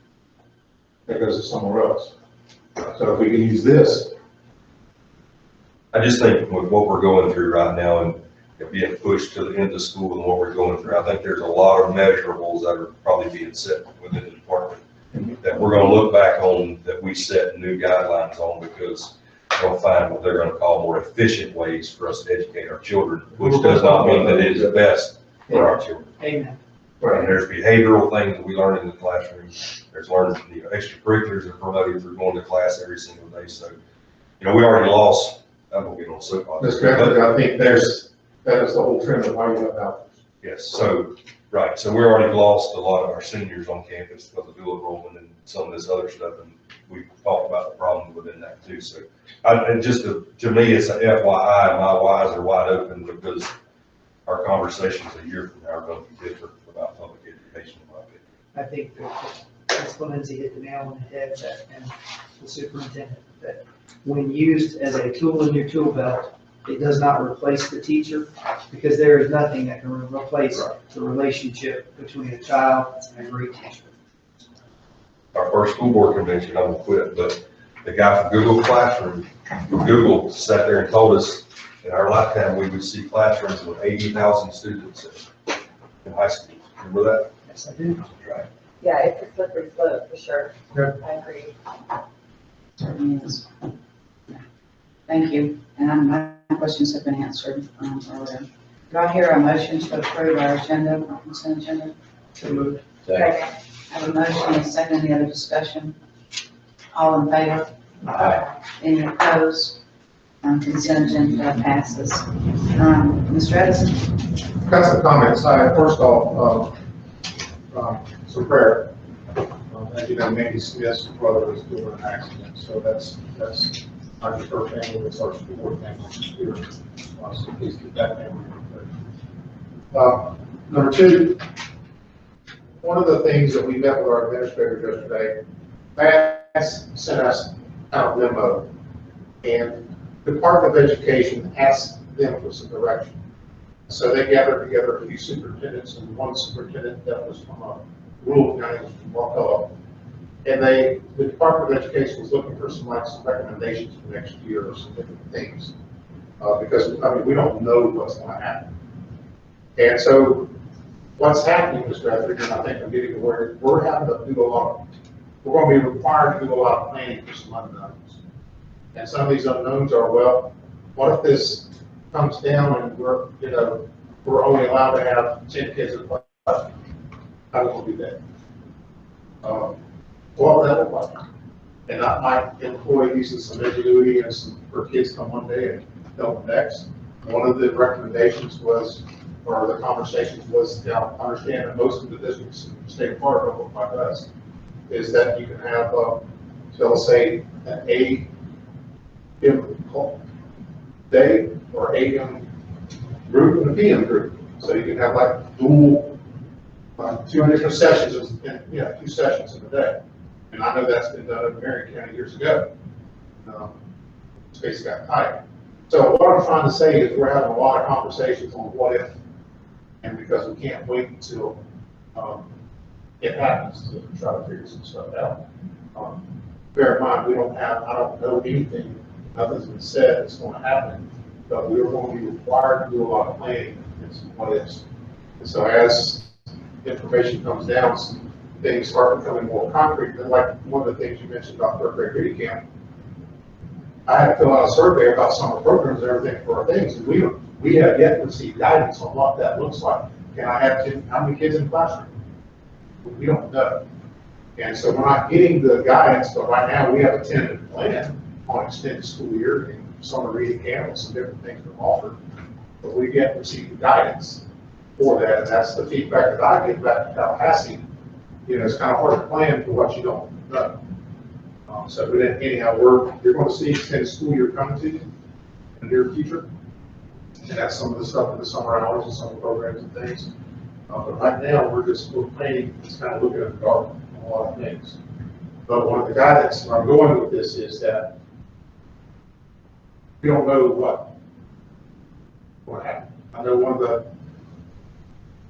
that goes to somewhere else. So if we can use this, I just think with what we're going through right now and it being pushed to the end of school and what we're going through, I think there's a lot of measurables that are probably being set within the department that we're going to look back on, that we set new guidelines on, because they'll find what they're going to call more efficient ways for us to educate our children, which does not mean that it is the best for our children. Amen. And there's behavioral things that we learn in the classroom. There's learning, extracurriculars are promoted through going to class every single day. So, we already lost. I'm gonna get on soapbox. Mr. Eckert, I think that is the whole trend of why you have vouchers. Yes, so, right, so we already lost a lot of our seniors on campus because of dual enrollment and some of this other stuff, and we talked about the problems within that too. So, and just to me, it's an FYI, my Ys are wide open because our conversations a year from now are going to be different about public education. I think that Principal Lindsay hit the nail on the head, and the superintendent, that when used as a tool in your tool belt, it does not replace the teacher, because there is nothing that can replace the relationship between a child and a great teacher. Our first school board convention, I'm gonna quit, but the guy from Google Classroom, Google sat there and told us in our lifetime, we would see classrooms with 80,000 students in high school. Remember that? Yes, I do. Right. Yeah, it's a slippery slope for sure. Yeah. I agree. Certainly is. Thank you. And my questions have been answered earlier. Do I hear a motion to approve our agenda, our consent agenda? So moved. I have a motion and a second. Any other discussion? All in favor? Any opposed? Consent agenda passes. Mr. Edison? Got some comments. First off, some prayer. As you know, Mandy Smith's brother was doing an accident, so that's not just her family, it's our support family here. So please keep that family in prayer. Number two, one of the things that we met with our administrators yesterday, Mass sent us out a memo, and the Department of Education asked them for some direction. So they gathered together a few superintendents and one superintendent that was from rural county, was from Marcella. And the Department of Education was looking for some recommendations for next year or some different things. Because, we don't know what's going to happen. And so what's happening, Mr. Etheridge, and I think I'm getting aware, we're having to do we're going to be required to do a lot of planning for some unknowns. And some of these unknowns are, well, what if this comes down and we're only allowed to have 10 kids in a class? How do we do that? What would that look like? And I might employ using some ingenuity and for kids come one day and don't next. One of the recommendations was, or the conversations was, understand that most of the districts in the state of Florida don't look like us, is that you can have, so let's say, an AM day or AM group and a PM group. So you can have like dual, 2 different sessions, in 2 sessions in a day. And I know that's been done in Marion County years ago. Space got tight. So what I'm trying to say is we're having a lot of conversations on what if, and because we can't wait until it happens to try to figure some stuff out. Bear in mind, I don't know anything, nothing's been said that's going to happen, but we're going to be required to do a lot of planning and some what ifs. And so as information comes down, some things start becoming more concrete. And like one of the things you mentioned about third grade reading camp, I had to fill out a survey about summer programs and everything for our things, and we have yet to receive guidance on what that looks like. Can I have how many kids in the classroom? We don't know. And so we're not getting the guidance, but right now we have a tentative plan on extended school year and summer reading camp and some different things are offered. But we get received guidance for that, and that's the feedback that I get back to Tallahassee. You know, it's kind of hard to plan for what you don't know. So, but anyhow, you're going to see extended school year coming to you in the near future. And that's some of the stuff in the summer hours and summer programs and things. But right now, we're planning, just kind of looking at the dark on a lot of things. But one of the guidance where I'm going with this is that we don't know what happened. I know one of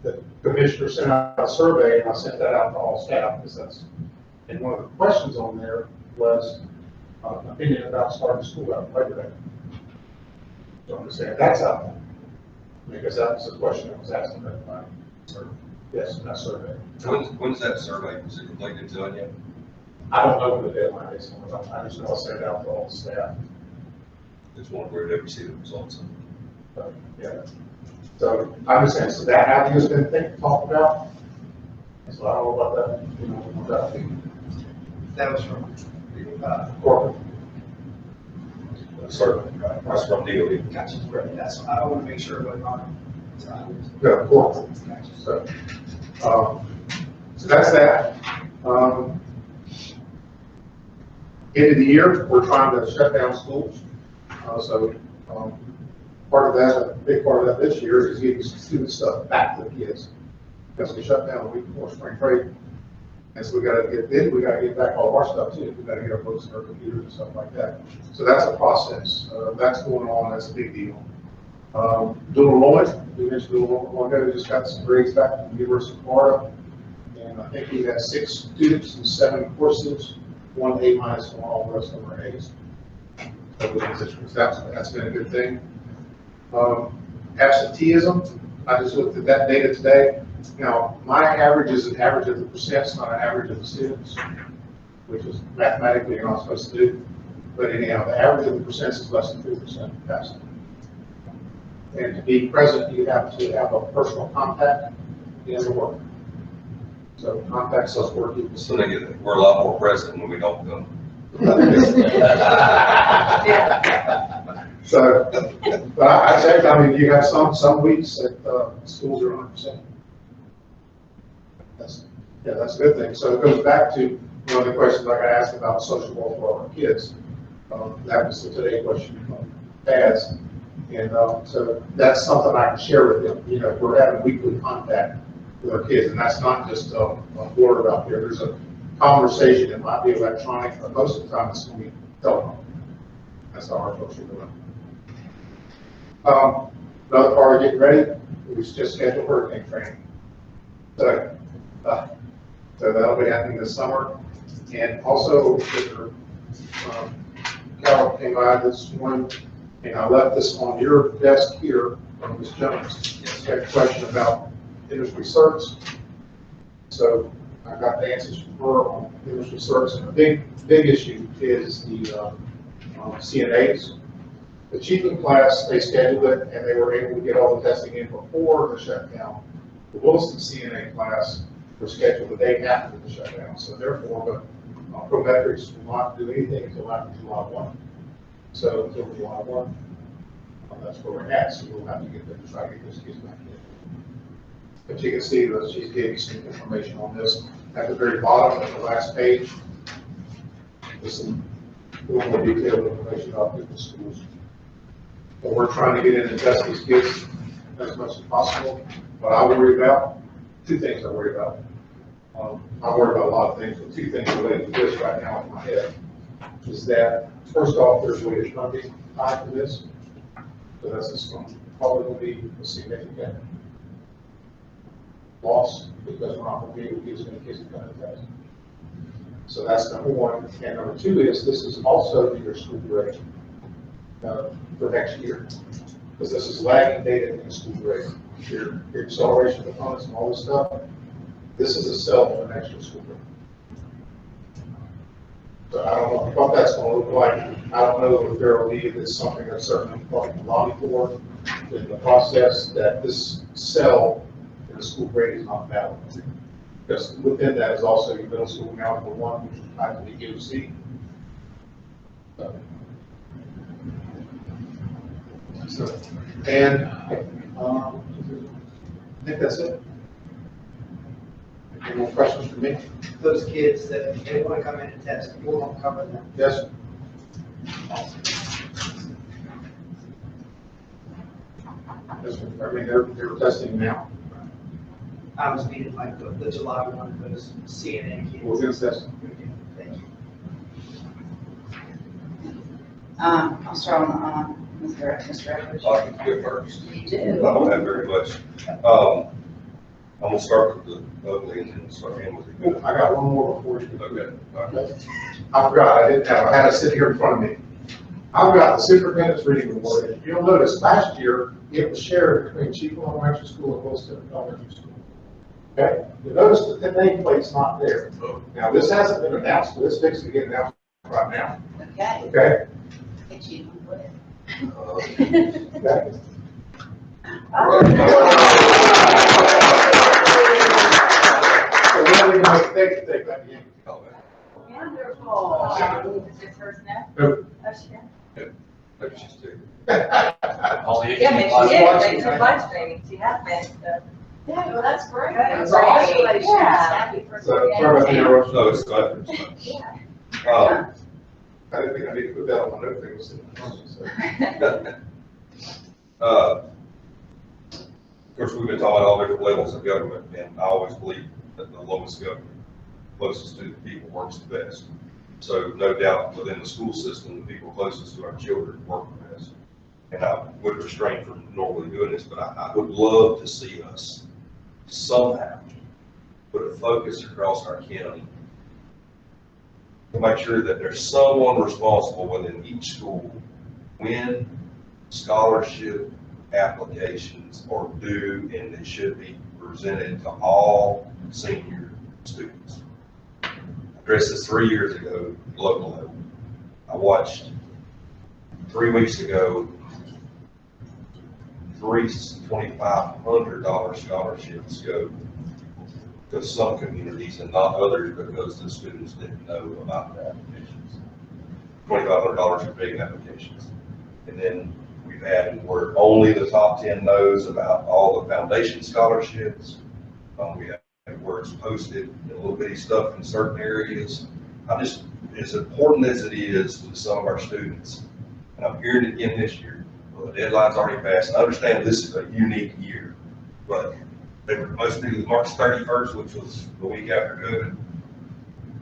the commissioners sent out a survey, and I sent that out to all staff, and one of the questions on there was an opinion about starting school out Labor Day. So I'm just saying that's out there, because that was the question that was asked in that survey. Yes, in that survey. When's that survey? Was it completed till yet? I don't know what the deadline is. I just know I sent it out to all the staff. Just wondering where did we see the results of? But, yeah. So I'm just saying, so that avenue has been talked about. So I don't know about that. You know, about That was from, corporate. Survey, right? That's from DOE. gotcha, right, that's, I want to make sure what on. Yeah, corporate. So, so that's that. End of the year, we're trying to shut down schools. Part of that, a big part of that this year is getting student stuff back to the kids. Because we shut down a week before spring break. And so we gotta get back all of our stuff too. We gotta get our books and our computers and stuff like that. So that's a process. That's going on, that's a big deal. Dual enrollment, we mentioned dual enrollment one day, we just got some grades back from the University of Florida. And I think we had 6 students in 7 courses, 1 A-, and all the rest of them are A's. So that's been a good thing. Absenteeism, I just looked at that data today. Now, my average is an average of the percents, not an average of the students, which is mathematically you're not supposed to do. But anyhow, the average of the percents is less than 3% absent. And to be present, you have to have a personal contact in the work. So contacts us work equals. So we're a lot more present when we don't go. So, but I checked, I mean, you have some weeks that schools are 100%. That's a good thing. So it goes back to one of the questions I got asked about social work for our kids. That was the today question from Taz. And so that's something I can share with them. You know, we're having weekly contact with our kids, and that's not just a word out there. There's a conversation. It might be electronic, but most of the time it's going to be telephone. That's how our folks are doing. Another part of getting ready, we just scheduled hurricane training. So that'll be happening this summer. And also, Carol came by this morning, and I left this on your desk here from Ms. Jones. She had a question about industry certs. So I got the answers from her on industry certs. And the big issue is the CNAs. The Chieftain class, they scheduled it, and they were able to get all the testing in before the shutdown. The Wilson CNA class was scheduled the day after the shutdown. So therefore, the Prometrics will not do anything until after July 1. So until July 1, that's where we're at. So we'll have to get them to try to get those kids back in. But you can see that she's giving some information on this at the very bottom of the last page. There's some little more detailed information about different schools. But we're trying to get in and test these kids as much as possible. What I worry about, 2 things I worry about. I worry about a lot of things, but 2 things related to this right now in my head is that, first off, there's weighted funding tied to this. So that's just probably going to be a significant loss because we're not going to be able to get as many kids to come to test. So that's number 1. And number 2 is this is also your school grade for next year. Because this is lagging data in the school grade. Your acceleration components and all this stuff, this is a cell for next year's school grade. So I don't know what that's going to look like. I don't know if there will be, if it's something that's certainly probably lobby for in the process that this cell in the school grade is not valid. Because within that is also your middle school algebra 1, which is tied to the EOC. So, and, I think that's it. Any more questions for me? Those kids that they want to come in and test, you won't cover them. Yes? Yes, sir. I mean, they're testing now. I was meaning like the July one, those CNN kids. We're going to test. Thank you. I'll start on, Mr. Edwards. I can go first. You I do. don't have very much. I'm gonna start with the ugly and then start in with the Oh, good. I got one more before you. Okay. All right. I forgot, I didn't have, I had it sit here in front of me. I've got the superintendent's reading award. If you'll notice, last year, it was shared between Chief Elementary School and Wilson Elementary School. Okay, you notice that the nameplate's not there. Now, this hasn't been announced, but it's fixing to get announced right now, Okay. okay? Get you, put it. Okay. So what are we gonna take that again? Wonderful. Is this first now? Nope. Oh, she did. Maybe she's two. Only if Yeah, you maybe like- she did. watching, Maybe she's right? live streaming. She has been, so. Yeah, well, that's great. That's Congratulations. great. Yeah. Happy first So, day. sorry about the interruption. No, it's good. It's fine. I didn't think I need to put that on my note thing, was sitting in front of me, so. Of course, we've been talking about all different levels of government, and I always believe that the lowest government, closest to the people, works the best. So no doubt within the school system, the people closest to our children work the best. And I would refrain from normally doing this, but I would love to see us somehow put a focus across our county to make sure that there's someone responsible within each school when scholarship applications are due, and they should be presented to all senior students. I addressed this 3 years ago, local level. I watched 3 weeks ago, 3 $2,500 scholarships go to some communities and not others because the students didn't know about the applications. $2,500 for big applications. And then we've had where only the top 10 knows about all the foundation scholarships. We have where it's posted in little bitty stuff in certain areas. As important as it is to some of our students, and I'm hearing it again this year, well, the deadline's already passed. I understand this is a unique year, but they were supposed to be March 31st, which was the week after COVID.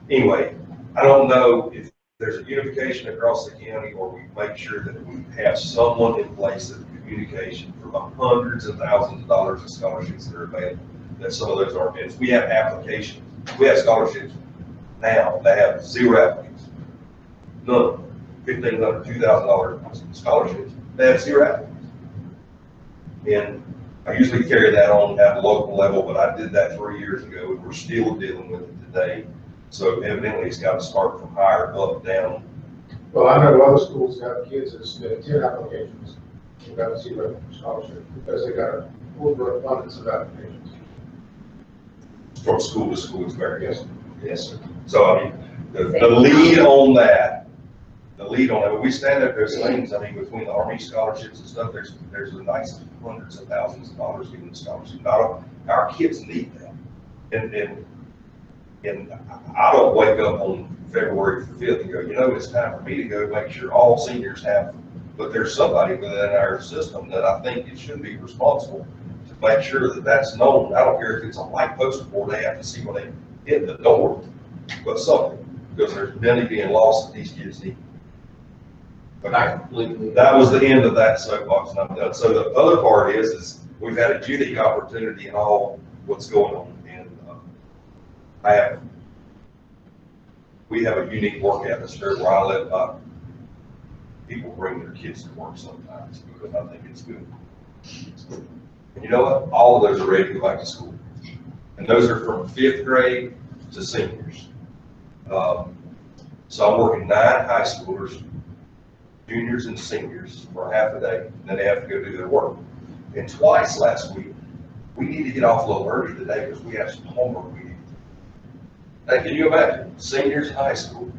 Anyway, I don't know if there's a unification across the county, or we make sure that we have someone in place of communication for the hundreds of thousands of dollars of scholarships that are available, that some of those aren't. If we have applications, we have scholarships now that have 0 applicants. None. $1,500, $2,000 scholarships, they have 0 applicants. And I usually carry that on at the local level, but I did that 3 years ago, and we're still dealing with it today. So evidently, it's got to start from higher up, down. Well, I know other schools have kids that submit 10 applications and got 0 scholarship because they got an overabundance of applications. From school to school, it's very, Yes. yes, sir. So I mean, the lead on that, when we stand up, there's things, I mean, between the Army scholarships and stuff, there's a nice hundreds of thousands of dollars given to scholarships. Our kids need them. And I don't wake up on February 5th and go, you know, it's time for me to go make sure all seniors have, but there's somebody within our system that I think it should be responsible to make sure that that's known. I don't care if it's a light post board, they have to see when they hit the door, but something, because there's many being lost that these kids need. But I completely. That was the end of that soapbox, and I'm done. So the other part is we've had a unique opportunity in all what's going on, and we have a unique work atmosphere where I let people bring their kids to work sometimes because I think it's good. And you know what? All of those are ready to go back to school, and those are from 5th grade to seniors. So I'm working 9 high schoolers, juniors and seniors for half a day, and then they have to go do their work. And twice last week, we need to get off a little early today because we have some homework we need. Now, can you imagine, seniors in high school,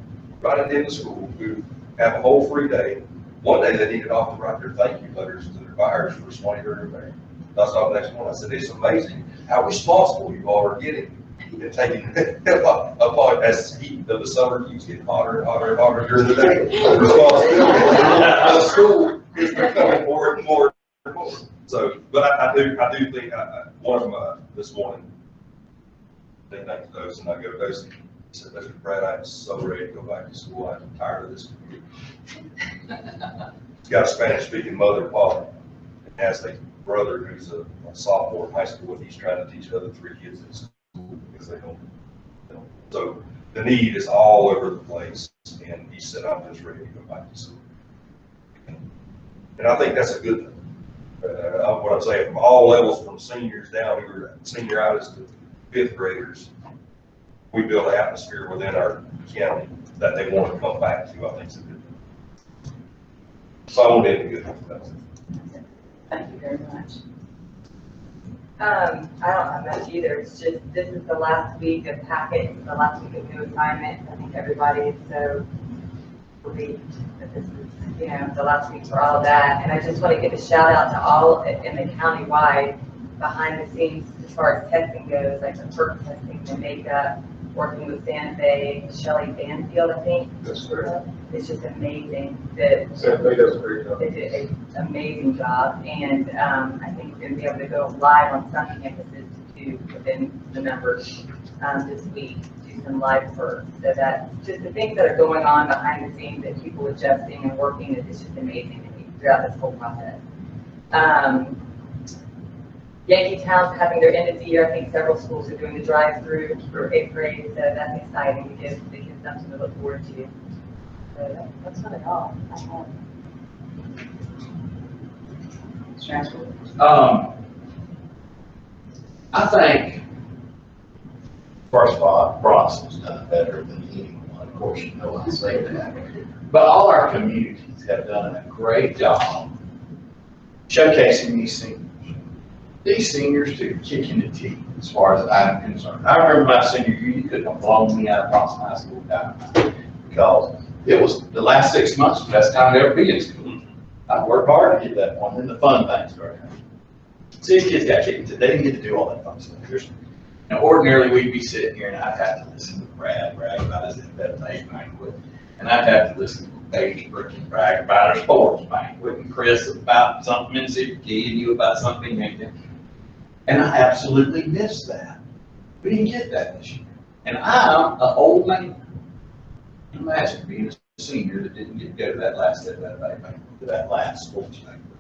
right at the end of school, who have a whole free day, one day they needed off to write their thank you letters to their buyers for somebody during their day. I saw the next one, I said, it's amazing how responsible you all are getting and taking upon as the heat of the summer keeps getting hotter and hotter and hotter during the day. The responsibility of the school is becoming more and more and more. So, but I do think, one of them this morning, they thank those, and I go to those, he said, Mr. Brad, I'm so ready to go back to school. I'm tired of this computer. He's got a Spanish-speaking mother, father, and has a brother who's a sophomore in high school, and he's trying to teach the other 3 kids in school because they don't. So the need is all over the place, and he said, I'm just ready to go back to school. And I think that's a good thing. What I'm saying, from all levels, from seniors down, who are senioritis to fifth graders, we build an atmosphere within our county that they want to come back to. I think it's a good thing. So I want to end a good thing. Thank you very much. I don't have much either. It's just, this is the last week of packets, the last week of new assignments. I think everybody is so relieved that this is, the last week for all of that. And I just want to give a shout out to all in the county-wide behind the scenes as far as testing goes, like the PERC testing, the makeup, working with Santa Fe, Shelley Banfield, I think. That's correct. It's just amazing that Santa Fe does a great job. they did an amazing job, and I think we're going to be able to go live on some campuses to do within the numbers this week, do some live work. So that just the things that are going on behind the scenes that people adjusting and working, it's just amazing to me throughout this whole process. Yankee Town's having their end of the year. I think several schools are doing the drive-through for 8th grade, so that's exciting to give the kids something to look forward to. So that's not at all. I think, first of all, Bronson's done better than anyone. Of course, you know I say that. But all our communities have done a great job showcasing these seniors. These seniors took a kick in the teeth, as far as I'm concerned. I remember my senior year, you couldn't have blown me out of Bronson High School because it was the last 6 months, the best time to ever be in school. I worked hard to get that one, and the fun things started happening. See, these kids got kicked. They didn't get to do all that fun stuff. Now, ordinarily, we'd be sitting here, and I'd have to listen to Brad brag about his FFA banquet, and I'd have to listen to Baby Brickens brag about our sports banquet, and Chris about something in City Key, and you about something in and I absolutely missed that. We didn't get that this year. And I'm an old man. Imagine being a senior that didn't get to go to that last sports banquet.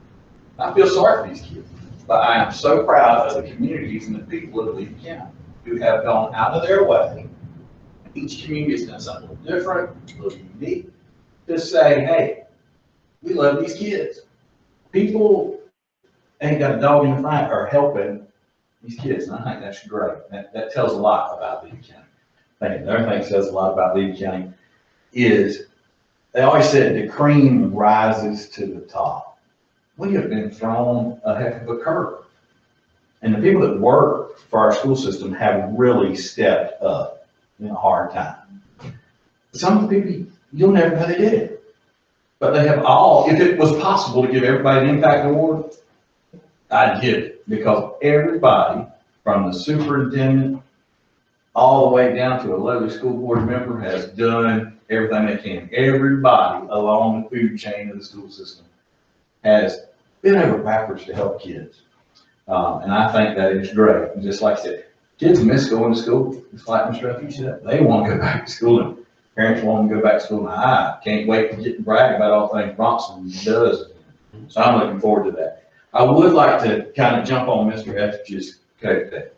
I feel sorry for these kids, but I am so proud of the communities and the people of Lee County who have gone out of their way. Each community has done something a little different, a little unique, to say, hey, we love these kids. People ain't got a dog in the fight or helping these kids, and I think that's great. That tells a lot about Lee County. I think another thing that says a lot about Lee County is they always said the cream rises to the top. We have been thrown a heck of a curve. And the people that work for our school system have really stepped up in a hard time. Some of the people, you'll never know they did it. But they have all, if it was possible to give everybody an impact award, I'd give it, because everybody from the superintendent all the way down to a lowly school board member has done everything they can. Everybody along the food chain of the school system has been over backwards to help kids. And I think that is great. And just like I said, kids miss going to school. It's like Mr. Duffy said, they want to go back to school, and parents want to go back to school. And I can't wait to get and brag about all things Bronson does. So I'm looking forward to that. I would like to kind of jump on Mr. Etheridge's coat there.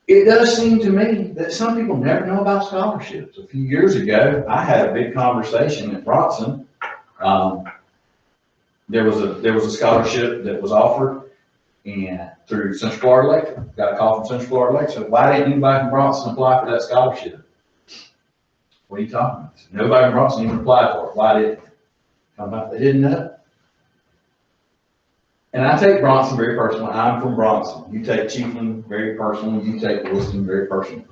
It does seem to me that some people never know about scholarships. A few years ago, I had a big conversation at Bronson. There was a scholarship that was offered, and through Central Florida Electric. Got a call from Central Florida Electric. So why didn't anybody from Bronson apply for that scholarship? What are you talking about? Nobody from Bronson even applied for it. Why didn't they? They didn't know. And I take Bronson very personally. I'm from Bronson. You take Chiefland very personally. You take Williston very personally.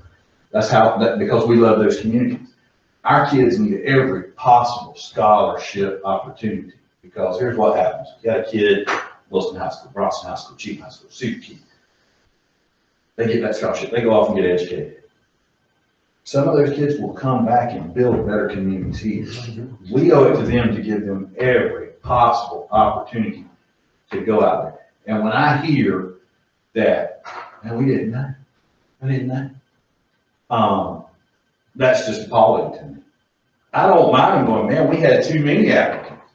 That's how, because we love those communities. Our kids need every possible scholarship opportunity, because here's what happens. You got a kid, Wilson High School, Bronson High School, Cheatham High School, super kid. They get that scholarship, they go off and get educated. Some of those kids will come back and build better communities here. We owe it to them to give them every possible opportunity to go out there. And when I hear that, and we didn't know, that's just appalling to me. I don't mind them going, man, we had too many applicants.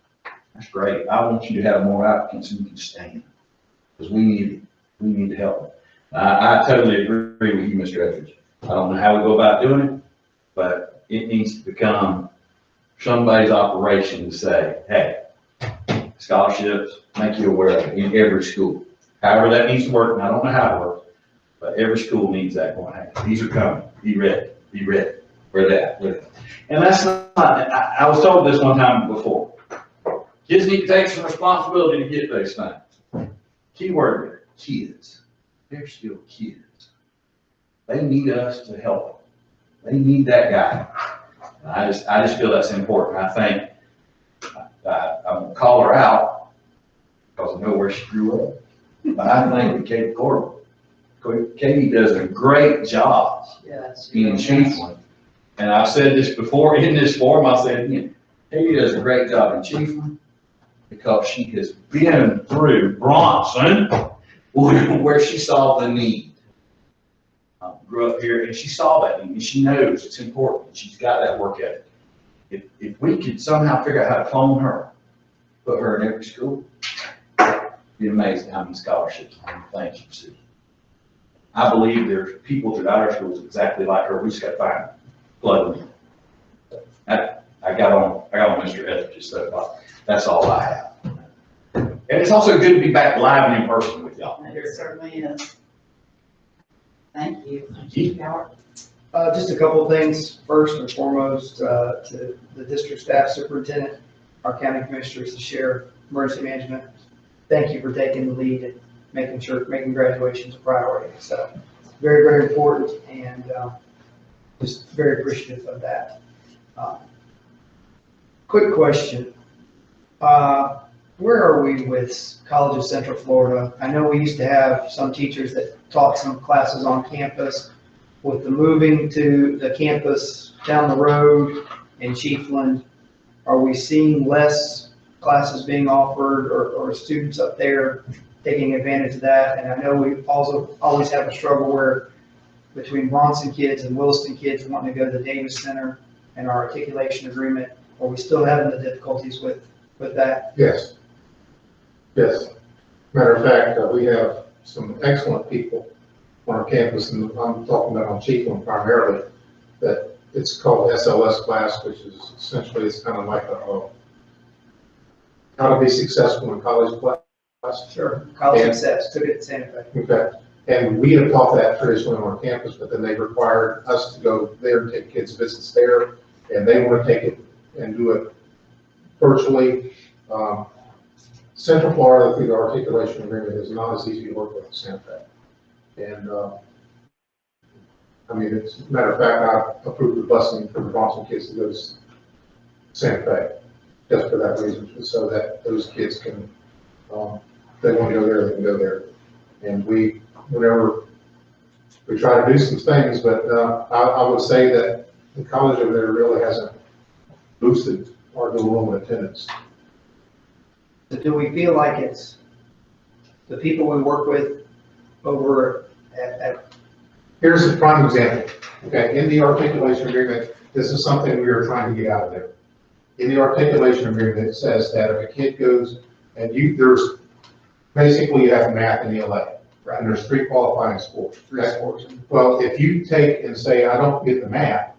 That's great. I want you to have more applicants than you can stand, because we need to help them. I totally agree with you, Mr. Etheridge. I don't know how we go about doing it, but it needs to become somebody's operation to say, hey, scholarships, make you aware of it in every school. However that needs to work, and I don't know how it works, but every school needs that going, hey, these are coming, be ready, where that, and that's not, I was told this one time before, kids need to take some responsibility to get those things. Key word there, kids. They're still kids. They need us to help them. They need that guy. And I just feel that's important. I think I'm gonna call her out because I know where she grew up. But I think with Katie Corbin, Katie does a great job in Chiefland. And I've said this before in this forum, I'll say it again. Katie does a great job in Chiefland because she has been through Bronson, where she saw the need. Grew up here and she saw that need, and she knows it's important. She's got that work ethic. If we could somehow figure out how to clone her, put her in every school, it'd be amazing how many scholarships and things you see. I believe there's people throughout our schools exactly like her. We just got to find them, plug them in. I got on Mr. Etheridge's soapbox. That's all I have. And it's also good to be back live and in person with y'all. It certainly is. Thank you. Thank you. Howard? Just a couple of things. First and foremost, to the district staff, superintendent, our county commissioners, the sheriff, emergency management. Thank you for taking the lead and making graduations a priority. So very, very important, and just very appreciative of that. Quick question. Where are we with College of Central Florida? I know we used to have some teachers that taught some classes on campus. With the moving to the campus down the road in Chiefland, are we seeing less classes being offered or students up there taking advantage of that? And I know we also always have a struggle where between Bronson kids and Williston kids wanting to go to the Davis Center and our articulation agreement, are we still having the difficulties with that? Yes. Yes. Matter of fact, we have some excellent people on our campus, and I'm talking about on Chiefland primarily, that it's called SLS class, which is essentially, it's kind of like a how to be successful in college class. Sure. College success, took it to Santa Fe. Okay. And we have taught that traditionally on our campus, but then they required us to go there and take kids' visits there, and they want to take it and do it virtually. Central Florida, through the articulation agreement, is not as easy to work with as Santa Fe. And I mean, it's a matter of fact, I approved the busing for the Bronson kids to go to Santa Fe, just for that reason, so that those kids can, they want to go there, they can go there. And whenever we try to do some things, but I would say that the college over there really hasn't boosted our dual enrollment attendance. Do we feel like it's the people we work with over at Here's a prime example. Okay, in the articulation agreement, this is something we are trying to get out of there. In the articulation agreement, it says that if a kid goes and there's basically you have math and ELA, right? And there's 3 qualifying sports. Well, if you take and say, I don't get the math,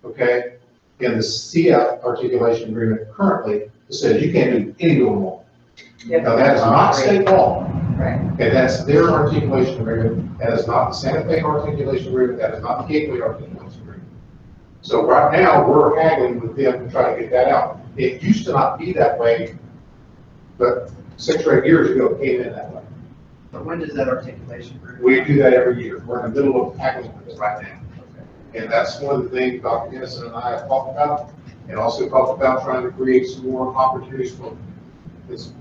okay, in the CF articulation agreement currently, it says you can't do any dual enrollment. Now, that is not state law. Right. Okay, that's their articulation agreement. That is not the Santa Fe articulation agreement. That is not the Gateway articulation agreement. So right now, we're haggling with them to try to get that out. It used to not be that way, but 6 or 8 years ago, it came in that way. But when does that articulation agreement? We do that every year. We're in the middle of haggling with it right now. And that's one of the things Dr. Dennison and I have talked about, and also talked about trying to create some more opportunities for this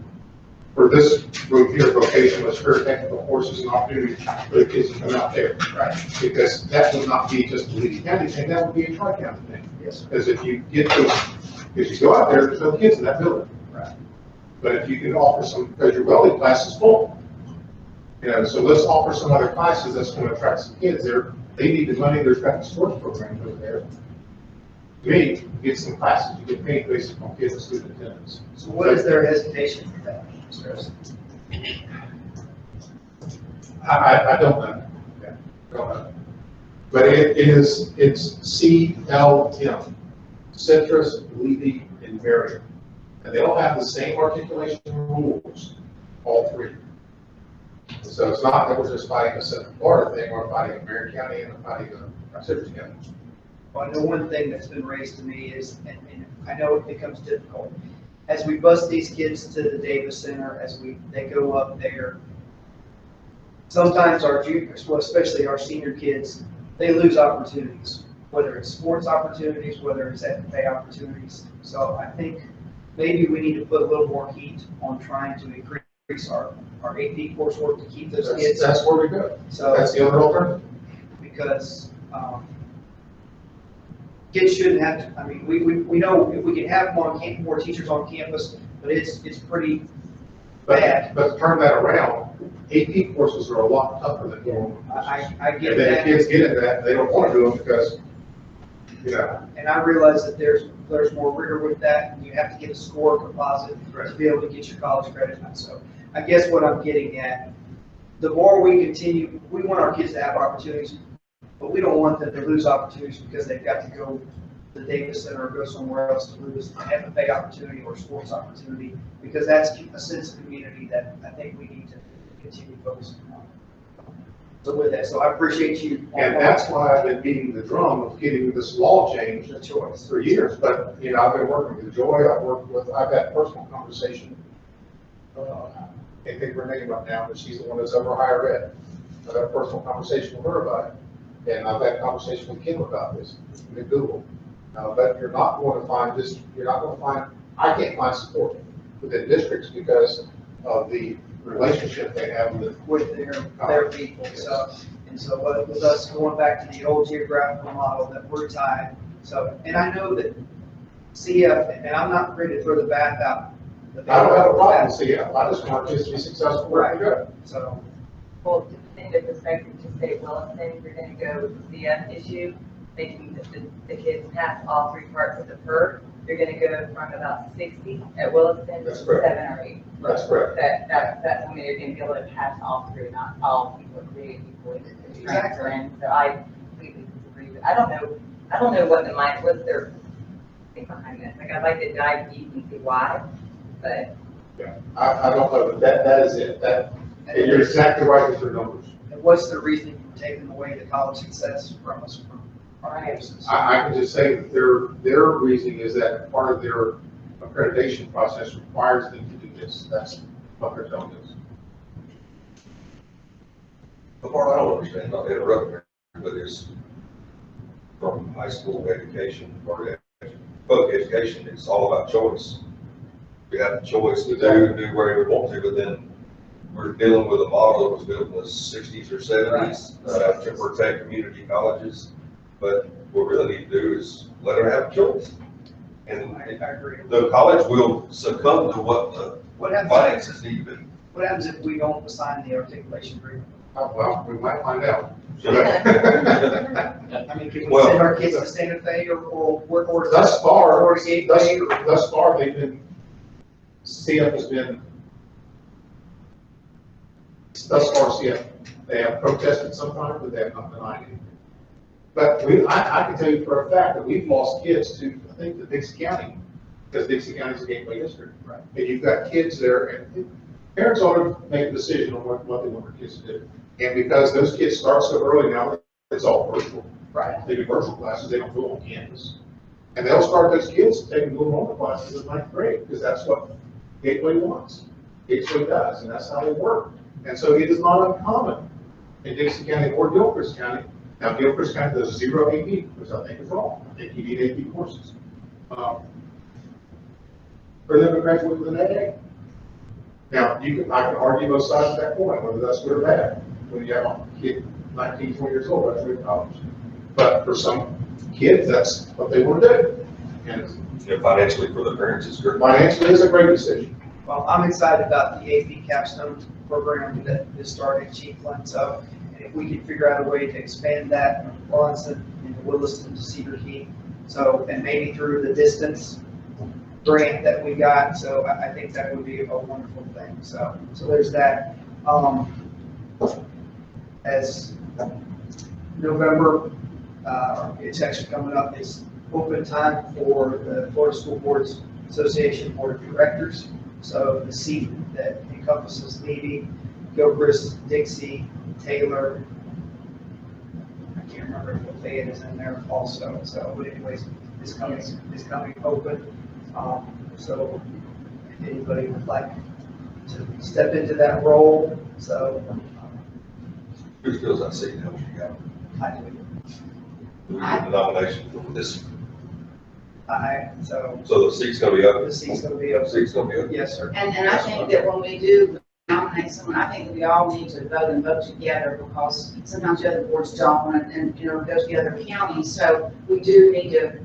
group here, vocational, career technical courses and opportunities for the kids to come out there. Right. Because that would not be just a Lee County thing, that would be a Tri-County thing. Yes. Because if you get to, if you go out there, there's no kids in that building. Right. But if you can offer some, because your welding class is full. You know, so let's offer some other classes that's going to attract some kids there. They need the money, there's got the sports program over there. To me, you get some classes, you get paid based on kids and student attendance. So what is their hesitation for that, Mr. Harrison? I don't know. Yeah, don't know. But it's CLM, citrus, Levy, and Marion. And they all have the same articulation rules, all three. So it's not that we're just fighting a Central Florida thing, we're fighting a Marion County and fighting a Citrus County. Well, I know one thing that's been raised to me is, and I know it becomes difficult, as we bus these kids to the Davis Center, they go up there, sometimes our juniors, well, especially our senior kids, they lose opportunities, whether it's sports opportunities, whether it's FFA opportunities. So I think maybe we need to put a little more heat on trying to increase our AP coursework to keep those kids. That's where we go. So That's the other alternative. because kids shouldn't have to, I mean, we know if we can have more teachers on campus, but it's pretty bad. But to turn that around, AP courses are a lot tougher than normal. I get And then that. kids get into that, they don't want to do them because, you know. And I realize that there's more rigor with that, and you have to get a score composite to be able to get your college credit. So I guess what I'm getting at, the more we continue, we want our kids to have opportunities, but we don't want them to lose opportunities because they've got to go to the Davis Center or go somewhere else to lose an FFA opportunity or sports opportunity, because that's a sense of community that I think we need to continue focusing on. So with that, so I appreciate you. And that's why I've been beating the drum of getting this law change The choice. for years. But, you know, I've been working with Joy, I've had personal conversation. Can't think of her name right now, but she's the one that's over higher ed. I've had a personal conversation with her about it. And I've had a conversation with Kim about this, with Google. But you're not going to find this, I can't find support within districts because of the relationship they have with their people. So, and so with us going back to the old geographical model that we're tied. So, and I know that CF, and I'm not ready to throw the bath out. I don't have a problem with CF. I just want kids to be successful where they go. So, Well, to put into perspective, to say Williston, you're going to go with the CF issue, making the kids pass all three parts of the PERT. You're going to go from about 60 at Williston to That's 7 correct. or 8. That's correct. That's when you're going to be able to pass all through, not all people creative people to transfer in. So I completely disagree with. I don't know what's their thing behind this. Like, I'd like to dive deep and see why, but. Yeah, I don't know, but that is it. And you're exactly right with your numbers. and what's the reason for taking away the college success from us from our campuses? I can just say that their reasoning is that part of their accreditation process requires them to do this. That's what they're telling us. The part I don't understand, not to interrupt me, but is from high school education or public education, it's all about choice. We have the choice to do where we want to, but then we're dealing with a model that was built in the 60s or 70s, temporary tech community colleges. But what we really need to do is let them have a choice. And I agree. the college will succumb to what the What happens, finances need to be. what happens if we don't sign the articulation agreement? Well, we might find out. I mean, can we Well- send our kids to Santa Fe or Thus far, or Gateway? thus far, CF has been, thus far, CF, they have protested sometimes, but they have not denied anything. But I can tell you for a fact that we've lost kids to, I think, the Dixie County, because Dixie County is a gateway district. Right. And you've got kids there, and parents ought to make a decision on what they want their kids to do. And because those kids start so early now, it's all virtual. Right. They do virtual classes, they don't go on campus. And they'll start those kids taking dual enrollment classes in ninth grade, because that's what Gateway wants. Gateway does, and that's how they work. And so it is not uncommon in Dixie County or Gilchrist County Now, Gilchrist County does 0 AP, which I think is wrong. I think you need AP courses. For them to graduate with an AA. Now, I can argue both sides of that coin, whether that's good or bad. When you have a kid 19, 20 years old, graduating college. But for some kids, that's what they want to do. And Financially for the parents, it's good. financially, it's a great decision. Well, I'm excited about the AP capstone program that is starting at Chiefland, so if we can figure out a way to expand that from Bronson into Williston to Cedar Key, so, and maybe through the distance grant that we got, so I think that would be a wonderful thing, so there's that. As November, it's actually coming up, it's open time for the Florida School Boards Association Board of Directors. So the seat that encompasses Levy, Gilchrist, Dixie, Taylor, I can't remember if Fayette is in there also. So, but anyways, it's coming open. So if anybody would like to step into that role, so Who fills that seat, how much you got? I do. We get the nomination for this, So so the seat's gonna be up? the seat's going to be open. Seat's gonna be up? Yes, sir. And I think that when we do nominate someone, I think that we all need to vote together because sometimes the other boards don't and go to the other counties. So we do need to,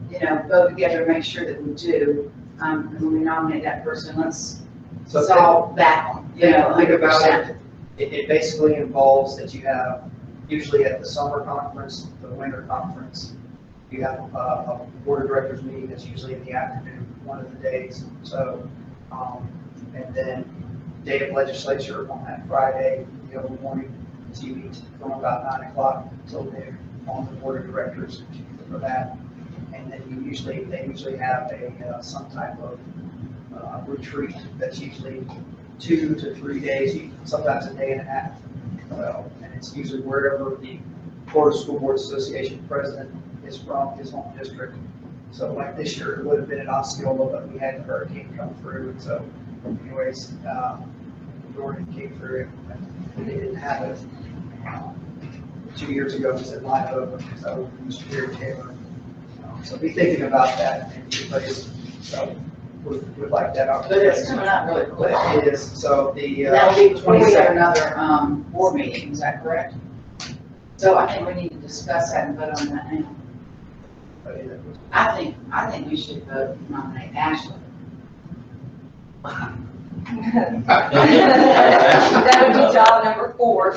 vote together and make sure that we do. And when we nominate that person, let's all back on, Think about 100%. it basically involves that you have, usually at the summer conference, the winter conference, you have a board of directors meeting that's usually in the afternoon, one of the days. So, and then day of legislature on that Friday, the morning, so you meet from about 9 o'clock until noon on the board of directors for that. And then they usually have some type of retreat that's usually 2 to 3 days, sometimes a day and a half. And it's usually wherever the Florida School Boards Association president is from, his home district. So like this year, it would have been in Osceola, but we had the hurricane come through. And so anyways, Jordan came through and they didn't have it 2 years ago. It was at Live Oak, so Mr. Gary Taylor. So be thinking about that and everybody's, so would like that But opportunity. it's coming up really quick. It is, so the. That'll be before we have 22nd. another, board meeting, is that correct? So I think we need to discuss that and vote on that now. I think we should vote to nominate Ashley. That would be job number 4.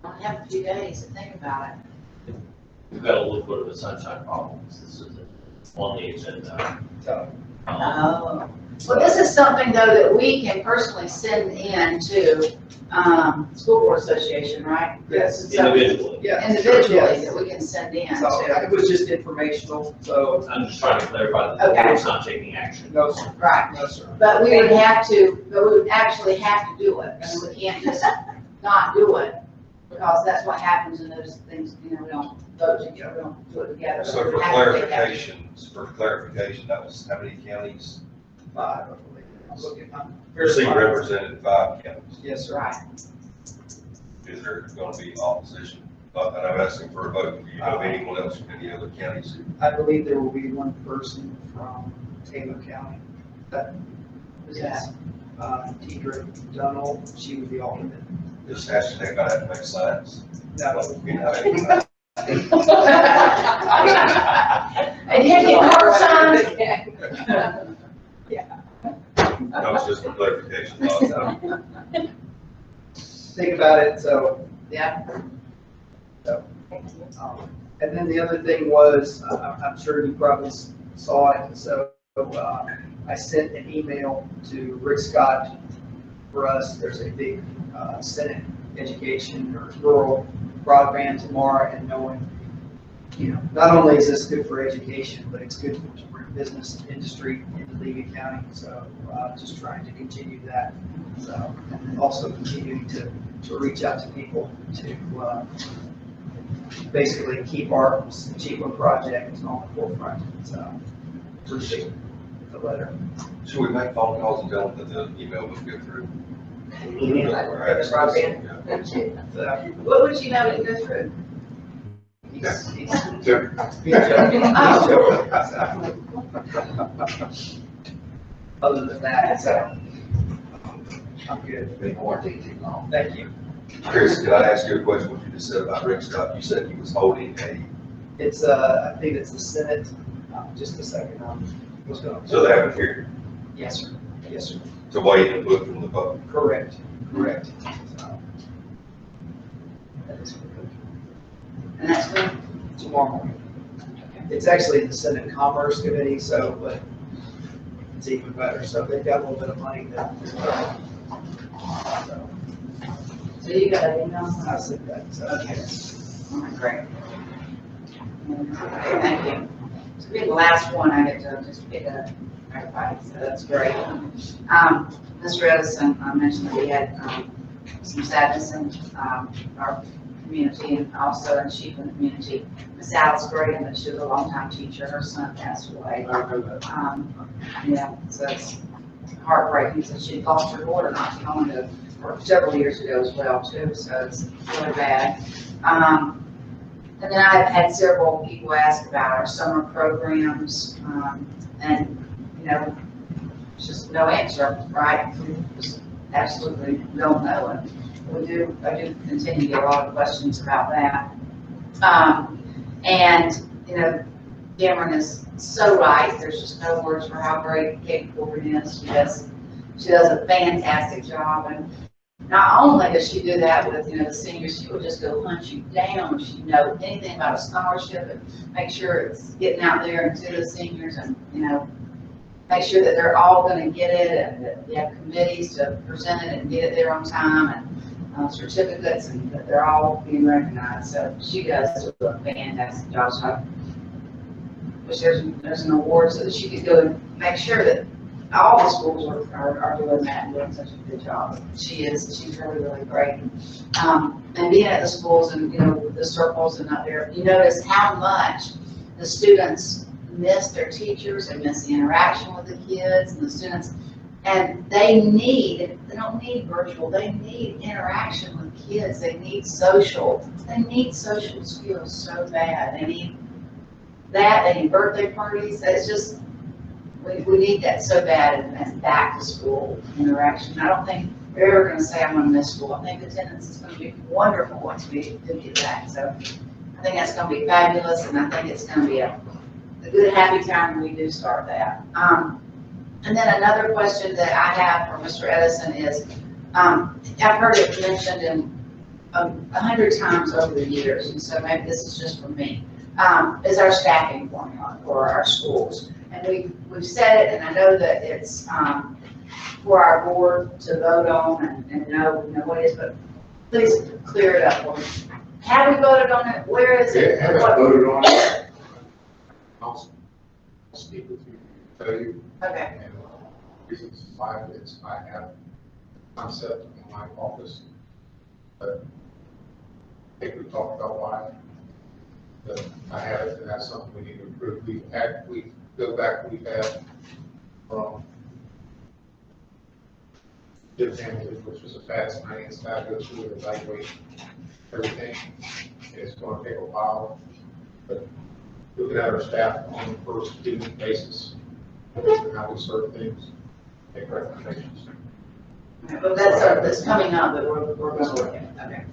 I have a few days to think about it. We've got a little bit of a sunshine problem. This is on the agenda. So, Oh. Well, this is something though that we can personally send in to, School Board Association, right? Yes. This is something Individually. yeah. Individually Yes. that we can send in So to. it was just informational, so I'm just trying to clarify that the Okay. board's not taking action. no, sir. Right. No, sir. But we would actually have to do it. I mean, we can't just not do it because that's what happens in those things, we don't vote together, we don't do it together. So for We have to take action. clarification, that was how many counties? 5, I believe. I'm looking, I'm Your seat verifying. represented 5 counties. Yes, sir. Right. Is there gonna be opposition? And I'm asking for a vote. Do you know anyone else from any other counties? I believe there will be one person from Taylor County. That Who's that? Deidre Dunnell, she would be alternate. This hashtag gonna have to make signs. No, And you have to get hard signs. That was just for clarification. think about it, so. Yeah. And then the other thing was, I'm sure you probably saw it, so I sent an email to Rick Scott for us. There's a big Senate education or rural broadband tomorrow, and knowing, not only is this good for education, but it's good to bring business and industry into Levy County. So just trying to continue that. So, and then also continuing to reach out to people to basically keep our Chiefland project on the forefront. So appreciate the letter. Should we make phone calls and tell them that the email was good through? Broadband. What would you have it go through? Other than that, so I'm good. Been quarantined too long. Thank you. Chris, could I ask you a question, what you just said about Rick Scott? You said he was holding It's, I think it's the Senate, just a second, what's going on? so they have a hearing Yes, sir. Yes, sir. to weigh input from the public. Correct, correct. So, And that's when, tomorrow morning. It's actually in the Senate Commerce Committee, so, but it's even better. So they've got a little bit of money there. so you got an email? I said that, so. Okay. All right, great. Okay, thank you. So be the last one I get to just pick up everybody, so that's great. Mr. Edison, I mentioned that we had, some sadness in, our community and also in Sheepland community. Miss Alice Graham, that she was a longtime teacher, her son passed away. Yeah, so it's heartbreaking, so she lost her daughter not too long ago, or several years ago as well too, so it's really bad. And then I've had several people ask about our summer programs, and, you know, it's just no answer, right? We just absolutely don't know, and I do continue to get a lot of questions about that. And, you know, Cameron is so right, there's just no words for how great and capable Renee is. She does a fantastic job, and not only does she do that with, you know, the seniors, she will just go hunt you down if she knows anything about a scholarship and make sure it's getting out there and to the seniors, and, you know, make sure that they're all going to get it, and that we have committees to present it and get it there on time, and certificates, and that they're all being recognized. So she does do a fantastic job. So I wish there's an award so that she could go and make sure that all the schools are doing that and doing such a good job. She's really, really great. And being at the schools and, you know, the circles and up there, you notice how much the students miss their teachers and miss the interaction with the kids and the students. And they don't need virtual, they need interaction with kids. They need social skills so bad. They need that, they need birthday parties. It's just, we need that so bad as back to school interaction. I don't think they're ever going to say I'm going to miss school. I think attendance is going to be wonderful once we do get back. So I think that's going to be fabulous, and I think it's going to be a good, happy time when we do start that. And then another question that I have for Mr. Edison is, I've heard it mentioned in 100 times over the years, and so maybe this is just for me, is our staffing formula for our schools. And we've said it, and I know that it's for our board to vote on and know what it is, but please clear it up for me. Have we voted on it? Where is it? Have I voted on it? I'll speak with you, tell you. Okay. And reasons why it's, I have concept in my office, but I think we talked about why. But I have it, and that's something we need to improve. We go back, we've had from Jim Hamilton, which was a fast finance guy, go through and evaluate everything. And it's going to take a while, but looking at our staff on a per student basis, how we serve things, make recommendations. Okay, but that's coming up, but we're going to look at it. Okay.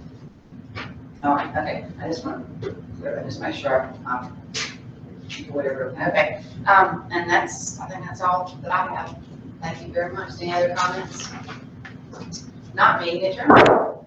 All right. Okay. I just want to make sure whatever. Okay. And I think that's all that I have. Thank you very much. Any other comments? Not being adjourned.